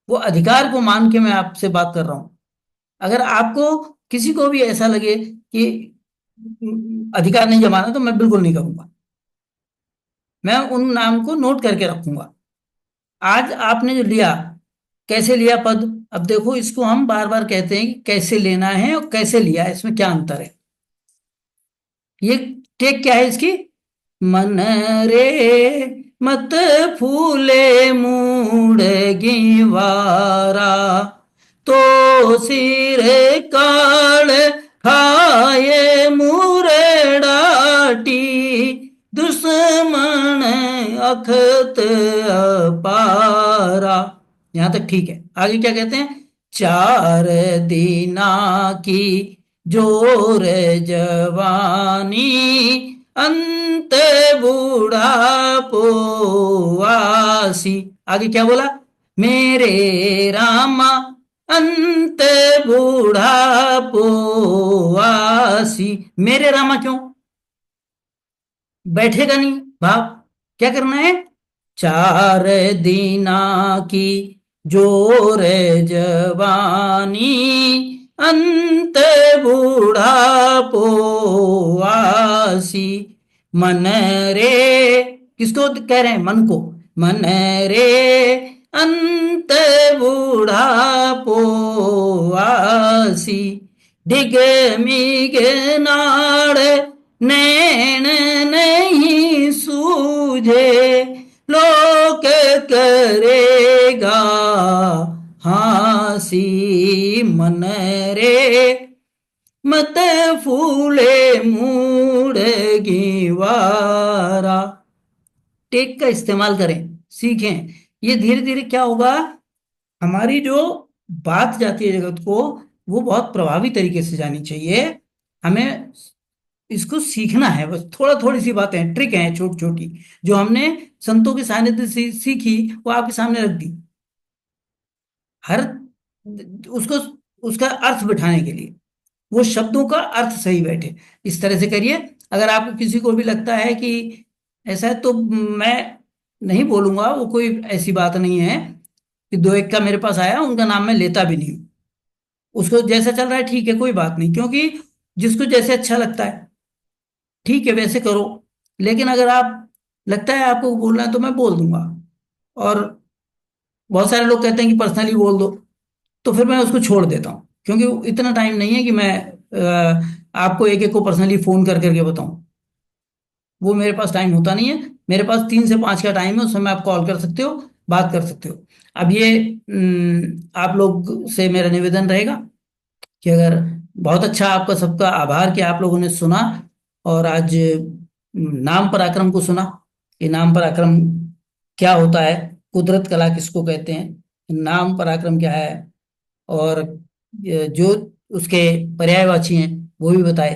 वो अधिकार को मान के मैं आपसे बात कर रहा हूं। अगर आपको किसी को भी ऐसा लगे कि अधिकार नहीं जमाना तो मैं बिल्कुल नहीं करूंगा, मैं उन नाम को नोट करके रखूंगा। आज आपने जो लिया, कैसे लिया पद, अब देखो इसको हम बार बार कहते हैं कि कैसे लेना है और कैसे लिया है, इसमें क्या अंतर है। ये टेक क्या है इसकी, मन रे मत फूले मूड़गी वारा, तो सिर काल खाए मुरडाटी, दुश्मन अखत अपारा। यहां तक ठीक है। आगे क्या कहते हैं, 4 दीना की जोर जवानी, अंत बूढ़ापो आसी। आगे क्या बोला, मेरे रामा अंत बूढ़ापो आसी। मेरे रामा क्यों बैठेगा नहीं भाव, क्या करना है, 4 दीना की जोर जवानी, अंत बूढ़ापो आसी। मन रे, किसको कह रहे हैं, मन को, मन रे अंत बूढ़ापो आसी, डिग मिग नाड़ नैन नहीं सूझे, लोक करेगा हासी। मन रे मत फूले मूड़गी वारा। टेक का इस्तेमाल करें, सीखें। ये धीरे धीरे क्या होगा, हमारी जो बात जाती है जगत को, वो बहुत प्रभावी तरीके से जानी चाहिए। हमें इसको सीखना है, बस थोड़ा थोड़ी सी बातें, ट्रिक हैं छोटी छोटी, जो हमने संतों के सानिध्य से सीखी, वो आपके सामने रख दी। हर उसको, उसका अर्थ बिठाने के लिए, वो शब्दों का अर्थ सही बैठे, इस तरह से करिए। अगर आपको किसी को भी लगता है कि ऐसा है, तो मैं नहीं बोलूंगा, वो कोई ऐसी बात नहीं है कि 2 एक का मेरे पास आया, उनका नाम मैं लेता भी नहीं हूं। उसको जैसा चल रहा है ठीक है, कोई बात नहीं, क्योंकि जिसको जैसे अच्छा लगता है ठीक है वैसे करो। लेकिन अगर आप लगता है आपको बोलना है तो मैं बोल दूंगा। और बहुत सारे लोग कहते हैं कि पर्सनली बोल दो, तो फिर मैं उसको छोड़ देता हूँ, क्योंकि इतना टाइम नहीं है कि मैं आपको एक एक को पर्सनली फोन कर करके बताऊं। वो मेरे पास टाइम होता नहीं है। मेरे पास 3 से 5 का टाइम है, उस समय आप कॉल कर सकते हो, बात कर सकते हो। अब ये आप लोग से मेरा निवेदन रहेगा कि अगर, बहुत अच्छा आपका सबका आभार कि आप लोगों ने सुना और आज नाम पराक्रम को सुना। ये नाम पराक्रम क्या होता है, कुदरत कला किसको कहते हैं, नाम पराक्रम क्या है, और जो उसके पर्यायवाची हैं वो भी बताए।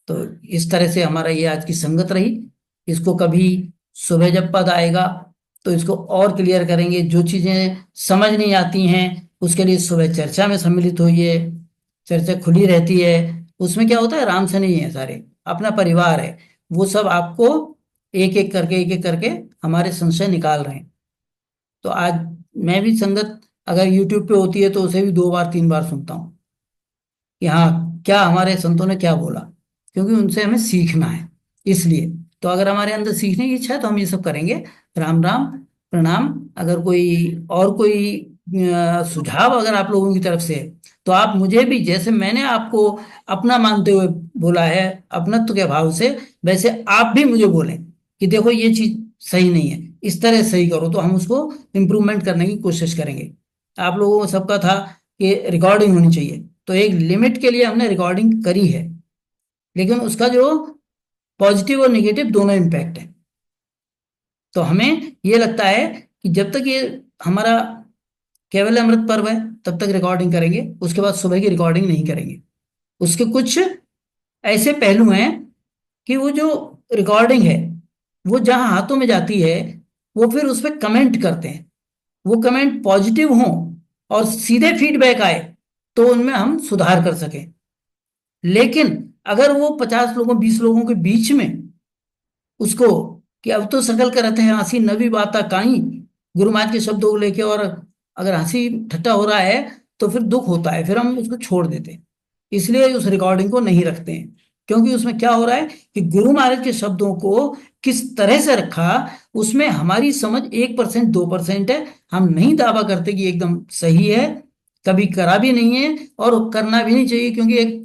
तो इस तरह से हमारा ये आज की संगत रही। इसको कभी सुबह जब पद आएगा तो इसको और क्लियर करेंगे। जो चीजें समझ नहीं आती हैं उसके लिए सुबह चर्चा में सम्मिलित होइए, चर्चा खुली रहती है। उसमें क्या होता है, राम से नहीं है, सारे अपना परिवार है, वो सब आपको एक एक करके हमारे संशय निकाल रहे हैं। तो आज मैं भी संगत अगर यूट्यूब पे होती है तो उसे भी 2 बार 3 बार सुनता हूँ कि हाँ क्या हमारे संतों ने क्या बोला, क्योंकि उनसे हमें सीखना है। इसलिए तो अगर हमारे अंदर सीखने की इच्छा है तो हम ये सब करेंगे। राम राम, प्रणाम। अगर कोई और कोई सुझाव अगर आप लोगों की तरफ से है तो आप मुझे भी, जैसे मैंने आपको अपना मानते हुए बोला है अपनत्व के भाव से, वैसे आप भी मुझे बोलें कि देखो ये चीज सही नहीं है, इस तरह सही करो, तो हम उसको इम्प्रूवमेंट करने की कोशिश करेंगे। आप लोगों को सबका था कि रिकॉर्डिंग होनी चाहिए, तो एक लिमिट के लिए हमने रिकॉर्डिंग करी है, लेकिन उसका जो पॉजिटिव और नेगेटिव दोनों इम्पैक्ट है। तो हमें ये लगता है कि जब तक ये हमारा केवल अमृत पर्व है तब तक रिकॉर्डिंग करेंगे, उसके बाद सुबह की रिकॉर्डिंग नहीं करेंगे। उसके कुछ ऐसे पहलू हैं कि वो जो रिकॉर्डिंग है वो जहां हाथों में जाती है वो फिर उस पर कमेंट करते हैं, वो कमेंट पॉजिटिव हों और सीधे फीडबैक आए तो उनमें हम सुधार कर सकें। लेकिन अगर वो 50 लोगों 20 लोगों के बीच में उसको कि अब तो सकल करत है हंसी नवी बाता काई, गुरु महाराज के शब्दों को लेके, और अगर हंसी ठट्टा हो रहा है तो फिर दुख होता है, फिर हम उसको छोड़ देते हैं। इसलिए उस रिकॉर्डिंग को नहीं रखते हैं, क्योंकि उसमें क्या हो रहा है कि गुरु महाराज के शब्दों को किस तरह से रखा, उसमें हमारी समझ 1% 2% है। हम नहीं दावा करते कि एकदम सही है, कभी करा भी नहीं है और करना भी नहीं चाहिए, क्योंकि एक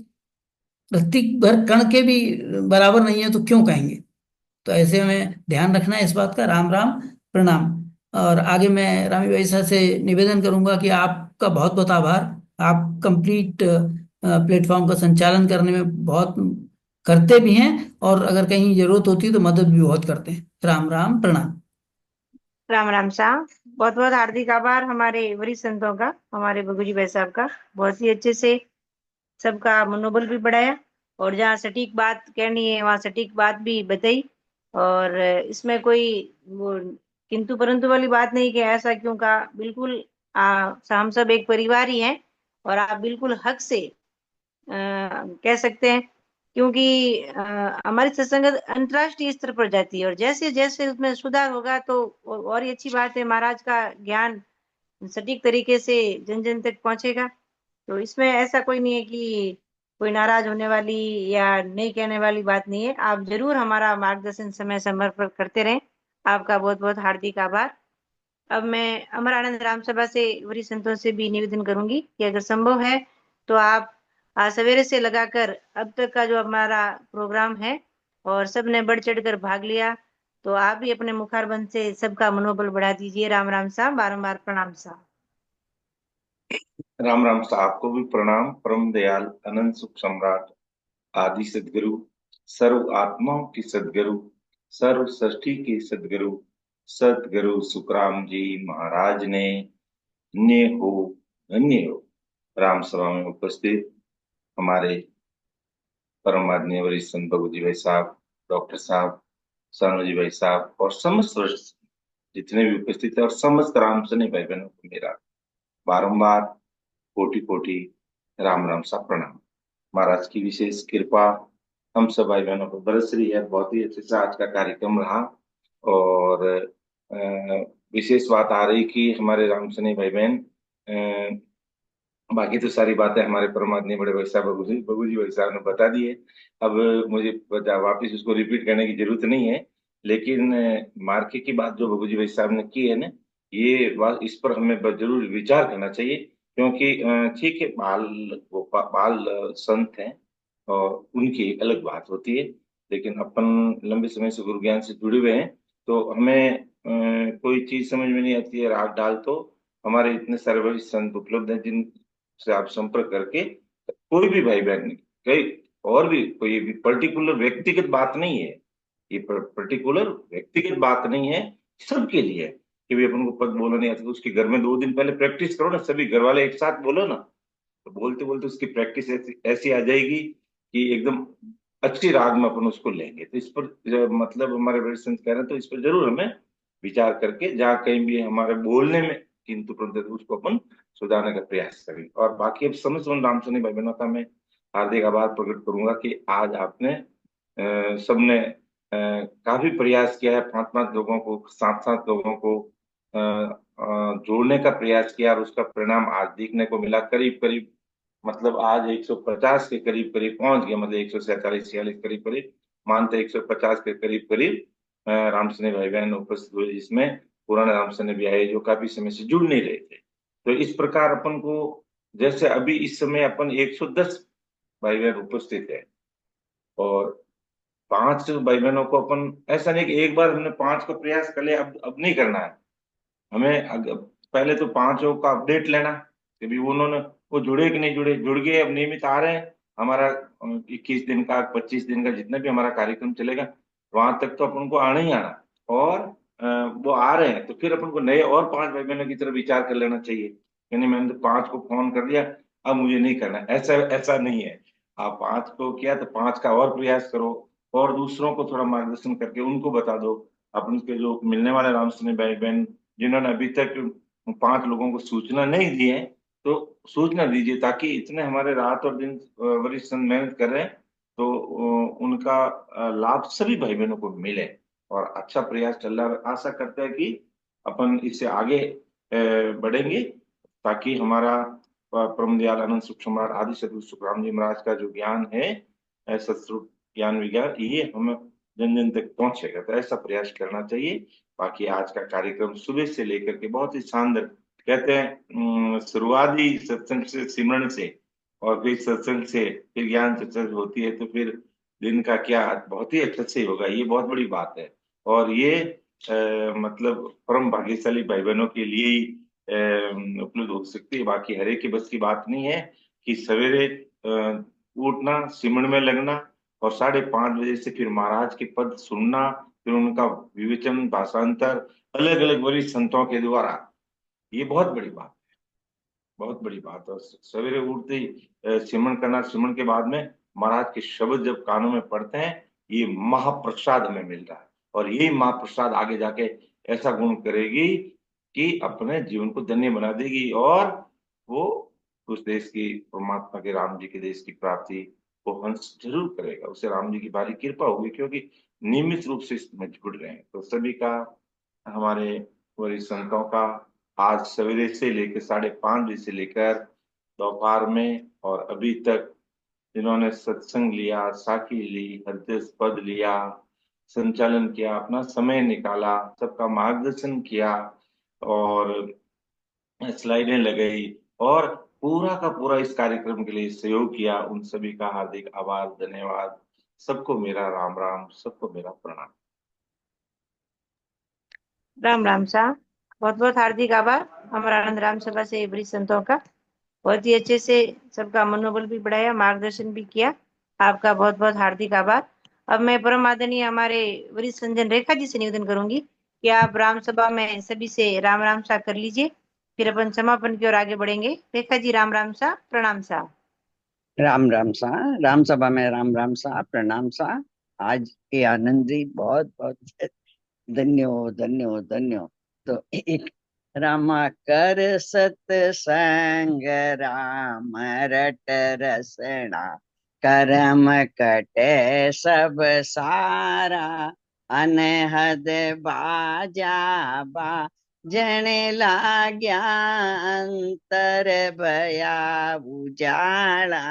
रत्ती भर कण के भी बराबर नहीं है तो क्यों कहेंगे। तो ऐसे हमें ध्यान रखना है इस बात का। राम राम, प्रणाम। और आगे मैं रामी भाई साहब से निवेदन करूंगा कि आपका बहुत बहुत आभार। आप कंप्लीट प्लेटफॉर्म का संचालन करने में बहुत करते भी हैं, और अगर कहीं जरूरत होती है तो मदद भी बहुत करते हैं। राम राम, प्रणाम। राम राम साहब, बहुत बहुत हार्दिक आभार हमारे वरिष्ठ संतों का, हमारे बगुजी भाई साहब का। बहुत ही अच्छे से सबका मनोबल भी बढ़ाया, और जहाँ सटीक बात कहनी है वहाँ सटीक बात भी बताई। और इसमें कोई वो किंतु परंतु वाली बात नहीं कि ऐसा क्यों कहा। बिल्कुल हम सब एक परिवार ही हैं, और आप बिल्कुल हक से कह सकते हैं, क्योंकि हमारी सत्संग अंतर्राष्ट्रीय स्तर पर जाती है, और जैसे जैसे उसमें सुधार होगा तो और ही अच्छी बात है। महाराज का ज्ञान सटीक तरीके से जन जन तक पहुंचेगा। तो इसमें ऐसा कोई नहीं है कि कोई नाराज होने वाली या नहीं कहने वाली बात नहीं है। आप जरूर हमारा मार्गदर्शन समय समय पर करते रहें। आपका बहुत बहुत हार्दिक आभार। अब मैं अमर आनंद राम सभा से वरिष्ठ संतों से भी निवेदन करूंगी कि अगर संभव है तो आप आज सवेरे से लगाकर अब तक का जो हमारा प्रोग्राम है और सबने बढ़ चढ़ कर भाग लिया, तो आप भी अपने मुखारबंद से सबका मनोबल बढ़ा दीजिए। राम राम साहब, बारंबार प्रणाम साहब। राम राम साहब को भी प्रणाम। परम दयाल अनंत सुख सम्राट आदि सदगुरु, सर्व आत्माओं की सदगुरु, सर्व सृष्टि के सदगुरु, सदगुरु सुखराम जी महाराज ने धन्य हो, धन्य हो। राम सभा में उपस्थित हमारे परम आदरणीय वरिष्ठ संत भगवती भाई साहब, डॉक्टर साहब, सानू भाई साहब और समस्त वरिष्ठ जितने भी उपस्थित है, और समस्त राम सने भाई बहनों को मेरा बारंबार कोटि कोटि राम राम सा प्रणाम। महाराज की विशेष कृपा हम सब भाई बहनों पर बरस रही है। बहुत ही अच्छे से आज का कार्यक्रम रहा, और विशेष बात आ रही कि हमारे राम सने भाई बहन, बाकी तो सारी बातें हमारे परमात्मा बड़े भाई साहब बबू जी भाई साहब ने बता दी है। अब मुझे वापिस उसको रिपीट करने की जरूरत नहीं है। लेकिन मार्के की बात जो बबू जी भाई साहब ने की है ना, ये बात, इस पर हमें जरूर विचार करना चाहिए। क्योंकि ठीक है, बाल संत हैं और उनकी एक अलग बात होती है, लेकिन अपन लंबे समय से गुरु ज्ञान से जुड़े हुए हैं, तो हमें कोई चीज समझ में नहीं आती है, राग डाल तो हमारे इतने सारे वरिष्ठ संत उपलब्ध हैं जिन से आप संपर्क करके कोई भी भाई बहन, कई और भी कोई भी पर्टिकुलर व्यक्तिगत बात नहीं है, ये पर्टिकुलर व्यक्तिगत बात नहीं है, सबके लिए है। कि भी अपन को पद बोलना नहीं आता तो उसके घर में 2 दिन पहले प्रैक्टिस करो ना, सभी घर वाले एक साथ बोलो ना, तो बोलते बोलते उसकी प्रैक्टिस ऐसी आ जाएगी कि एकदम अच्छी राग में अपन उसको लेंगे। तो इस पर मतलब हमारे वरिष्ठ संत कह रहे हैं, तो इस पर जरूर हमें विचार करके जहाँ कहीं भी हमारे बोलने में किंतु परंतु उसको अपन सुधारने का प्रयास करें। और बाकी अब समझ राम सुनी भाई बहनों का मैं हार्दिक आभार प्रकट करूंगा कि आज आपने सबने काफी प्रयास किया है, 5-5 लोगों को, 7-7 लोगों को जोड़ने का प्रयास किया और उसका परिणाम आज देखने को मिला। करीब करीब मतलब आज 150 के करीब करीब पहुंच गया, मतलब 147-46 करीब करीब, मानते 150 के करीब करीब रामसने भाई बहन उपस्थित हुए, जिसमें पुराने रामसने भी आए जो काफी समय से जुड़ नहीं रहे थे। तो इस प्रकार अपन को, जैसे अभी इस समय अपन 110 भाई बहन उपस्थित है, और 5 भाई बहनों को अपन, ऐसा नहीं कि एक बार हमने 5 का प्रयास कर लिया, अब नहीं करना है हमें। पहले तो 5 का अपडेट लेना कि भी उन्होंने, वो जुड़े कि नहीं जुड़े, जुड़ गए, अब नियमित आ रहे हैं। हमारा 21 दिन का, 25 दिन का, जितना भी हमारा कार्यक्रम चलेगा, वहां तक तो अपन को आना ही आना। और वो आ रहे हैं तो फिर अपन को नए और 5 भाई बहनों की तरफ विचार कर लेना चाहिए। यानी मैंने तो 5 को फोन कर दिया, अब मुझे नहीं करना, ऐसा ऐसा नहीं है। आप 5 को किया तो 5 का और प्रयास करो, और दूसरों को थोड़ा मार्गदर्शन करके उनको बता दो। अपन के जो मिलने वाले रामसने भाई बहन जिन्होंने अभी तक 5 लोगों को सूचना नहीं दी है, तो सूचना दीजिए, ताकि इतने हमारे रात और दिन वरिष्ठ संत मेहनत कर रहे हैं, तो उनका लाभ सभी भाई बहनों को मिले। और अच्छा प्रयास चल रहा है, आशा करते हैं कि अपन इससे आगे बढ़ेंगे, ताकि हमारा परम दयाल अनंत सुख सम्राट आदि सदगुरु सुखराम जी महाराज का जो ज्ञान है, सत्स्वरूप ज्ञान विज्ञान, ये हम जन जन तक पहुंचेगा, तो ऐसा प्रयास करना चाहिए। बाकी आज का कार्यक्रम सुबह से लेकर के बहुत ही शानदार, कहते हैं शुरुआती सत्संग से, सिमरन से, और फिर सत्संग से फिर ज्ञान चर्चा होती है, तो फिर दिन का क्या बहुत ही अच्छे से होगा, ये बहुत बड़ी बात है। और ये मतलब परम भाग्यशाली भाई बहनों के लिए ही उपलब्ध हो सकती है। बाकी हरे की बस की बात नहीं है कि सवेरे उठना, सिमरन में लगना, और 5:30 बजे से फिर महाराज के पद सुनना, फिर उनका विवेचन, भाषांतर अलग अलग वरिष्ठ संतों के द्वारा, ये बहुत बड़ी बात, बहुत बड़ी बात है। और सवेरे उठते ही सिमरन करना, सिमरन के बाद में महाराज के शब्द जब कानों में पड़ते हैं, ये महाप्रसाद हमें मिल रहा है, और यही महाप्रसाद आगे जाके ऐसा गुण करेगी कि अपने जीवन को धन्य बना देगी, और वो उस देश की, परमात्मा के राम जी के देश की प्राप्ति वो हंस जरूर करेगा, उसे राम जी की भारी कृपा होगी, क्योंकि नियमित रूप से इसमें जुड़ रहे हैं। तो सभी का, हमारे वरिष्ठ संतों का, आज सवेरे से लेकर 5:30 बजे से लेकर दोपहर में और अभी तक जिन्होंने सत्संग लिया, साखी ली, हृदय पद लिया, संचालन किया, अपना समय निकाला, सबका मार्गदर्शन किया, और स्लाइडें लगाई, और पूरा का पूरा इस कार्यक्रम के लिए सहयोग किया, उन सभी का हार्दिक आभार, धन्यवाद। सबको मेरा राम राम, सबको मेरा प्रणाम। राम राम साहब, बहुत बहुत हार्दिक आभार हमारा आनंद राम सभा से वरिष्ठ संतों का। बहुत ही अच्छे से सबका मनोबल भी बढ़ाया, मार्गदर्शन भी किया, आपका बहुत बहुत हार्दिक आभार। अब मैं परम आदरणीय हमारे वरिष्ठ संजन रेखा जी से निवेदन करूंगी कि आप राम सभा में सभी से राम राम सा कर लीजिए, फिर अपन समापन की ओर आगे बढ़ेंगे। रेखा जी, राम राम सा, प्रणाम सा। राम राम सा, राम सभा में राम राम सा, प्रणाम सा। आज के आनंद जी बहुत बहुत धन्यो धन्यो धन्यो। तो एक रामा कर सत्संग, राम रट रसना, करम कटे सब सारा, अनहद बाजा बा जने लाग्या, अंतर भया उजाला,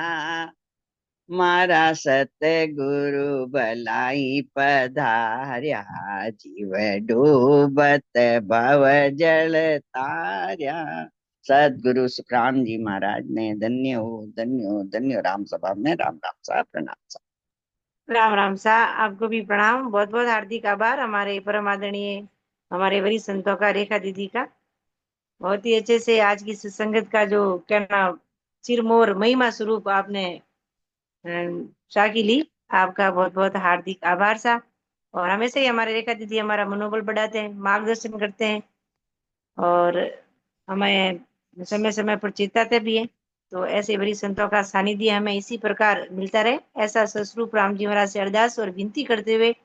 मारा सतगुरु भलाई पधार्या, जीव डूबत भव जल तार्या। सदगुरु सुखराम जी महाराज ने धन्य हो, धन्य हो, धन्य हो। राम सभा में राम राम सा, प्रणाम सा। राम राम सा, आपको भी प्रणाम, बहुत बहुत हार्दिक आभार हमारे परम आदरणीय हमारे वरिष्ठ संतों का, रेखा दीदी का। बहुत ही अच्छे से आज की सत्संगत का जो कहना चिरमोर महिमा स्वरूप आपने साकी ली, आपका बहुत बहुत हार्दिक आभार सा। और हमेशा ही हमारे रेखा दीदी हमारा मनोबल बढ़ाते हैं, मार्गदर्शन करते हैं, और हमें समय समय पर चेताते भी हैं। तो ऐसे वरिष्ठ संतों का सानिध्य हमें इसी प्रकार मिलता रहे, ऐसा ससरूप राम जी महाराज से अरदास और विनती करते हुए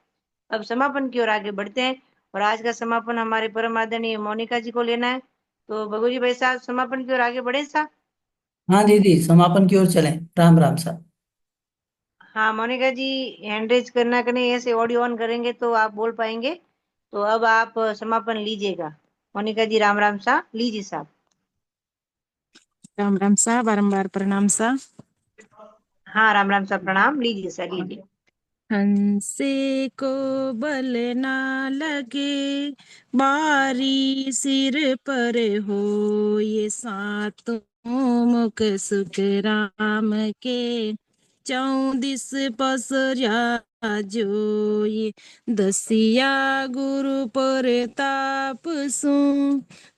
अब समापन की ओर आगे बढ़ते हैं। और आज का समापन हमारे परम आदरणीय मोनिका जी को लेना है। तो भगू जी भाई साहब, समापन की ओर आगे बढ़े साहब। हाँ दीदी, समापन की ओर चलें। राम राम साहब। हाँ मोनिका जी, हैंड रेज करना करें, ऐसे ऑडियो ऑन करेंगे तो आप बोल पाएंगे। तो अब आप समापन लीजिएगा। मोनिका जी राम राम सा लीजिए साहब। राम राम सा, बारंबार प्रणाम सा। हाँ राम सा प्रणाम, लीजिए सर लीजिए। हंसे को बल ना लगे, बारी सिर पर हो, ये सातों मुख सुख राम के, 34 पसरा जो ये, दसिया गुरु प्रताप सु,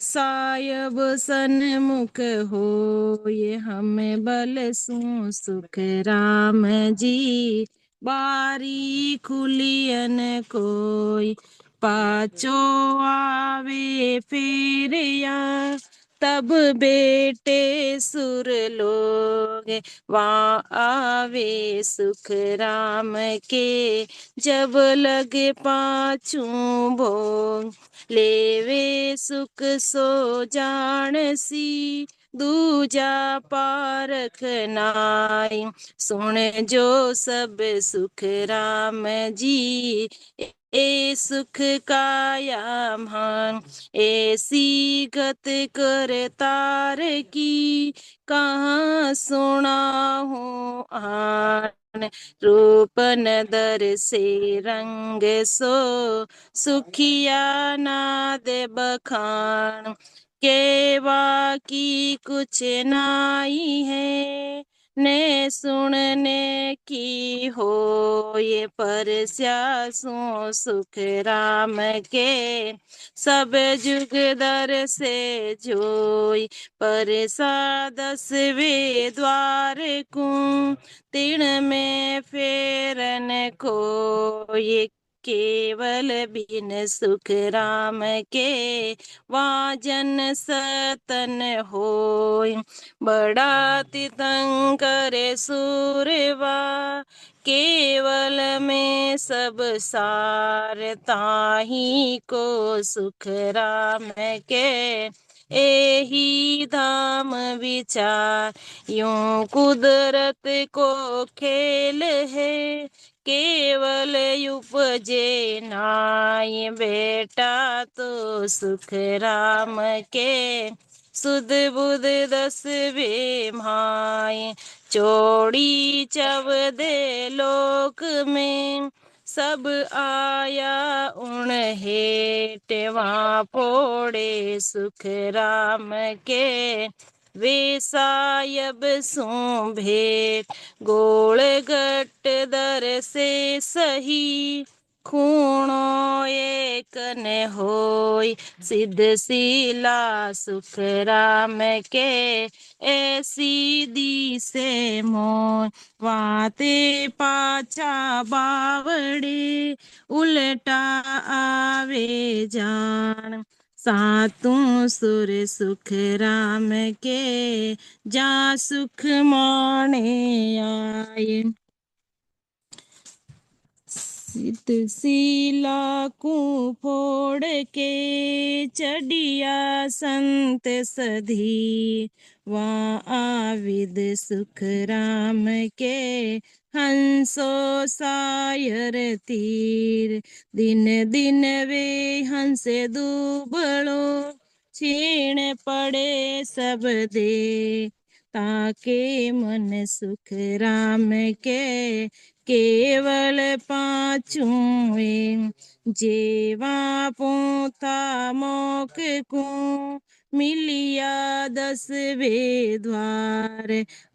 सायब सन्मुख हो, ये हमें बल सु सुख राम जी, बारी खुलियन कोई, पाचो आवे फेरिया, तब बेटे सुर लोग, वहाँ आवे सुख राम के, जब लगे पाछू भोग, लेवे सुख सो जान सी, दूजा पारख नाई, सुन जो सब सुख राम जी, ए सुख काया मान, ऐसी गत कर तार की, कहाँ सुना हूँ आन, रूप नदर से रंग सो, सुखिया नाद बखान, केवा की कुछ नाई है, ने सुनने की हो, ये पर स्यासों सुख राम के, सब जुग दर से जोई, पर सादस वे द्वार को, तीन में फेरन को, ये केवल बिन सुख राम के, वाजन सतन होय, बड़ा तीर्थंकर सूरवा, केवल में सब सार, ताही को सुख राम के, एही धाम विचार, यूं कुदरत को खेल है, केवल उपजे नाय, बेटा तो सुख राम के, सुध बुध 10 वे भाई, चौड़ी चवदे लोक में, सब आया उण हेट, वहाँ फोड़े सुख राम के, वे सायब सो भेट, गोल गट दर से सही, खूणो एक न होय, सिद्ध सीला सुख राम के, ऐसी दी से मोय, वाते पाचा बावड़े, उल्टा आवे जान, सातों सुर सुख राम के, जा सुख माने आए, सिद्ध सीला को फोड़ के, चढ़िया संत सधी, वहाँ आविद सुख राम के, हंसो सायर तीर, दिन दिन वे हंस दुबड़ो, छीण पड़े सब दे, ताके मन सुख राम के, केवल पाछुए, जेवा पोता मोक को, मिलिया 10 वे द्वार,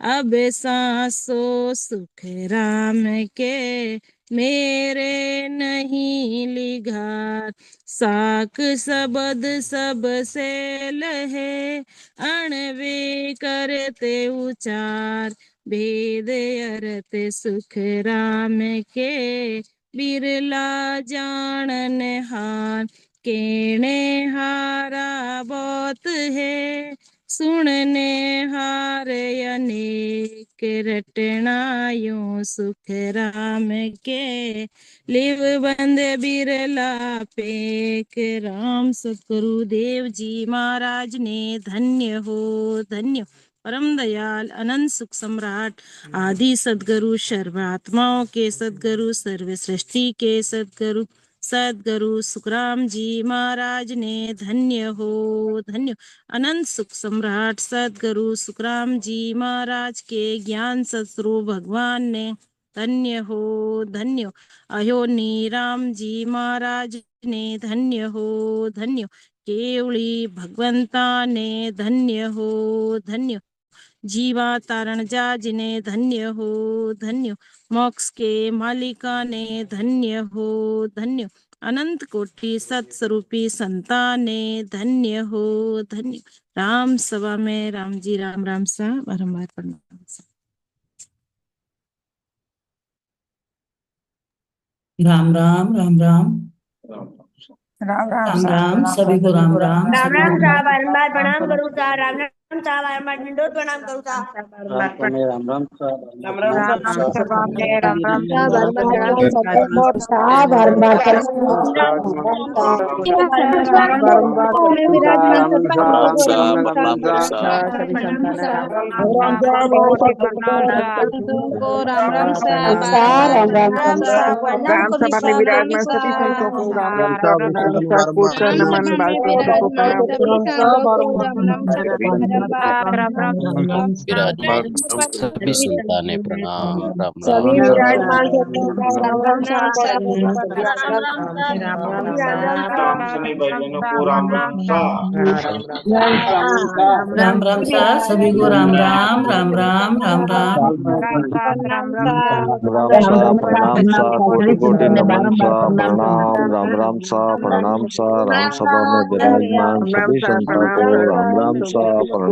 अब सांसो सुख राम के, मेरे नहीं लिघार, साक सबद सब सेल है, अणवे करते उचार, भेद अरत सुख राम के, बिरला जानन हार, केने हारा बहुत है, सुनने हार अनेक, रटनायों सुख राम के, लिव बंद बिरला पेक, राम सतगुरुदेव जी महाराज ने धन्य हो धन्य। परम दयाल अनंत सुख सम्राट आदि सदगुरु सर्वात्माओं के सदगुरु सर्व सृष्टि के सदगुरु सदगुरु सुखराम जी महाराज ने धन्य हो धन्य अनंत सुख सम्राट सदगुरु सुखराम जी महाराज के ज्ञान सतस्वरूप भगवान ने धन्य हो धन्य अयोनी राम जी महाराज ने धन्य हो धन्य केवली भगवंता ने धन्य हो धन्य जीवा तारण जा जिने धन्य हो धन्य मोक्ष के मालिका ने धन्य हो धन्य अनंत कोटि सत्स्वरूपी संतान ने धन्य हो धन्य राम सभा में राम जी राम राम सा बारंबार प्रणाम सा। राम राम राम राम राम राम राम राम सभी को राम राम राम सभी राम को सा राम बारंबार प्रणाम करूँ सा राम राम सा बारंबार दंडोत प्रणाम करूँ सा राम राम सा राम राम सभा में राम राम सा बारंबार प्रणाम सत्य सा बारंबार विराजमान राम राम सा राम राम राम सभा में विराजमान सभी संतों को राम राम सा नमस्कार कोचर नमन बाल संतों को प्रणाम विराजमान सभी संतानें प्रणाम राम सभी राम विराजमान राम राम सा राम सभी भाई बहनों को राम राम सा। राम राम सा सभी को राम राम राम राम राम राम राम सा प्रणाम सा कोटि कोटि नमन सा प्रणाम सा प्रणाम सा राम सभा में विराजमान सभी संतों को राम सा प्रणाम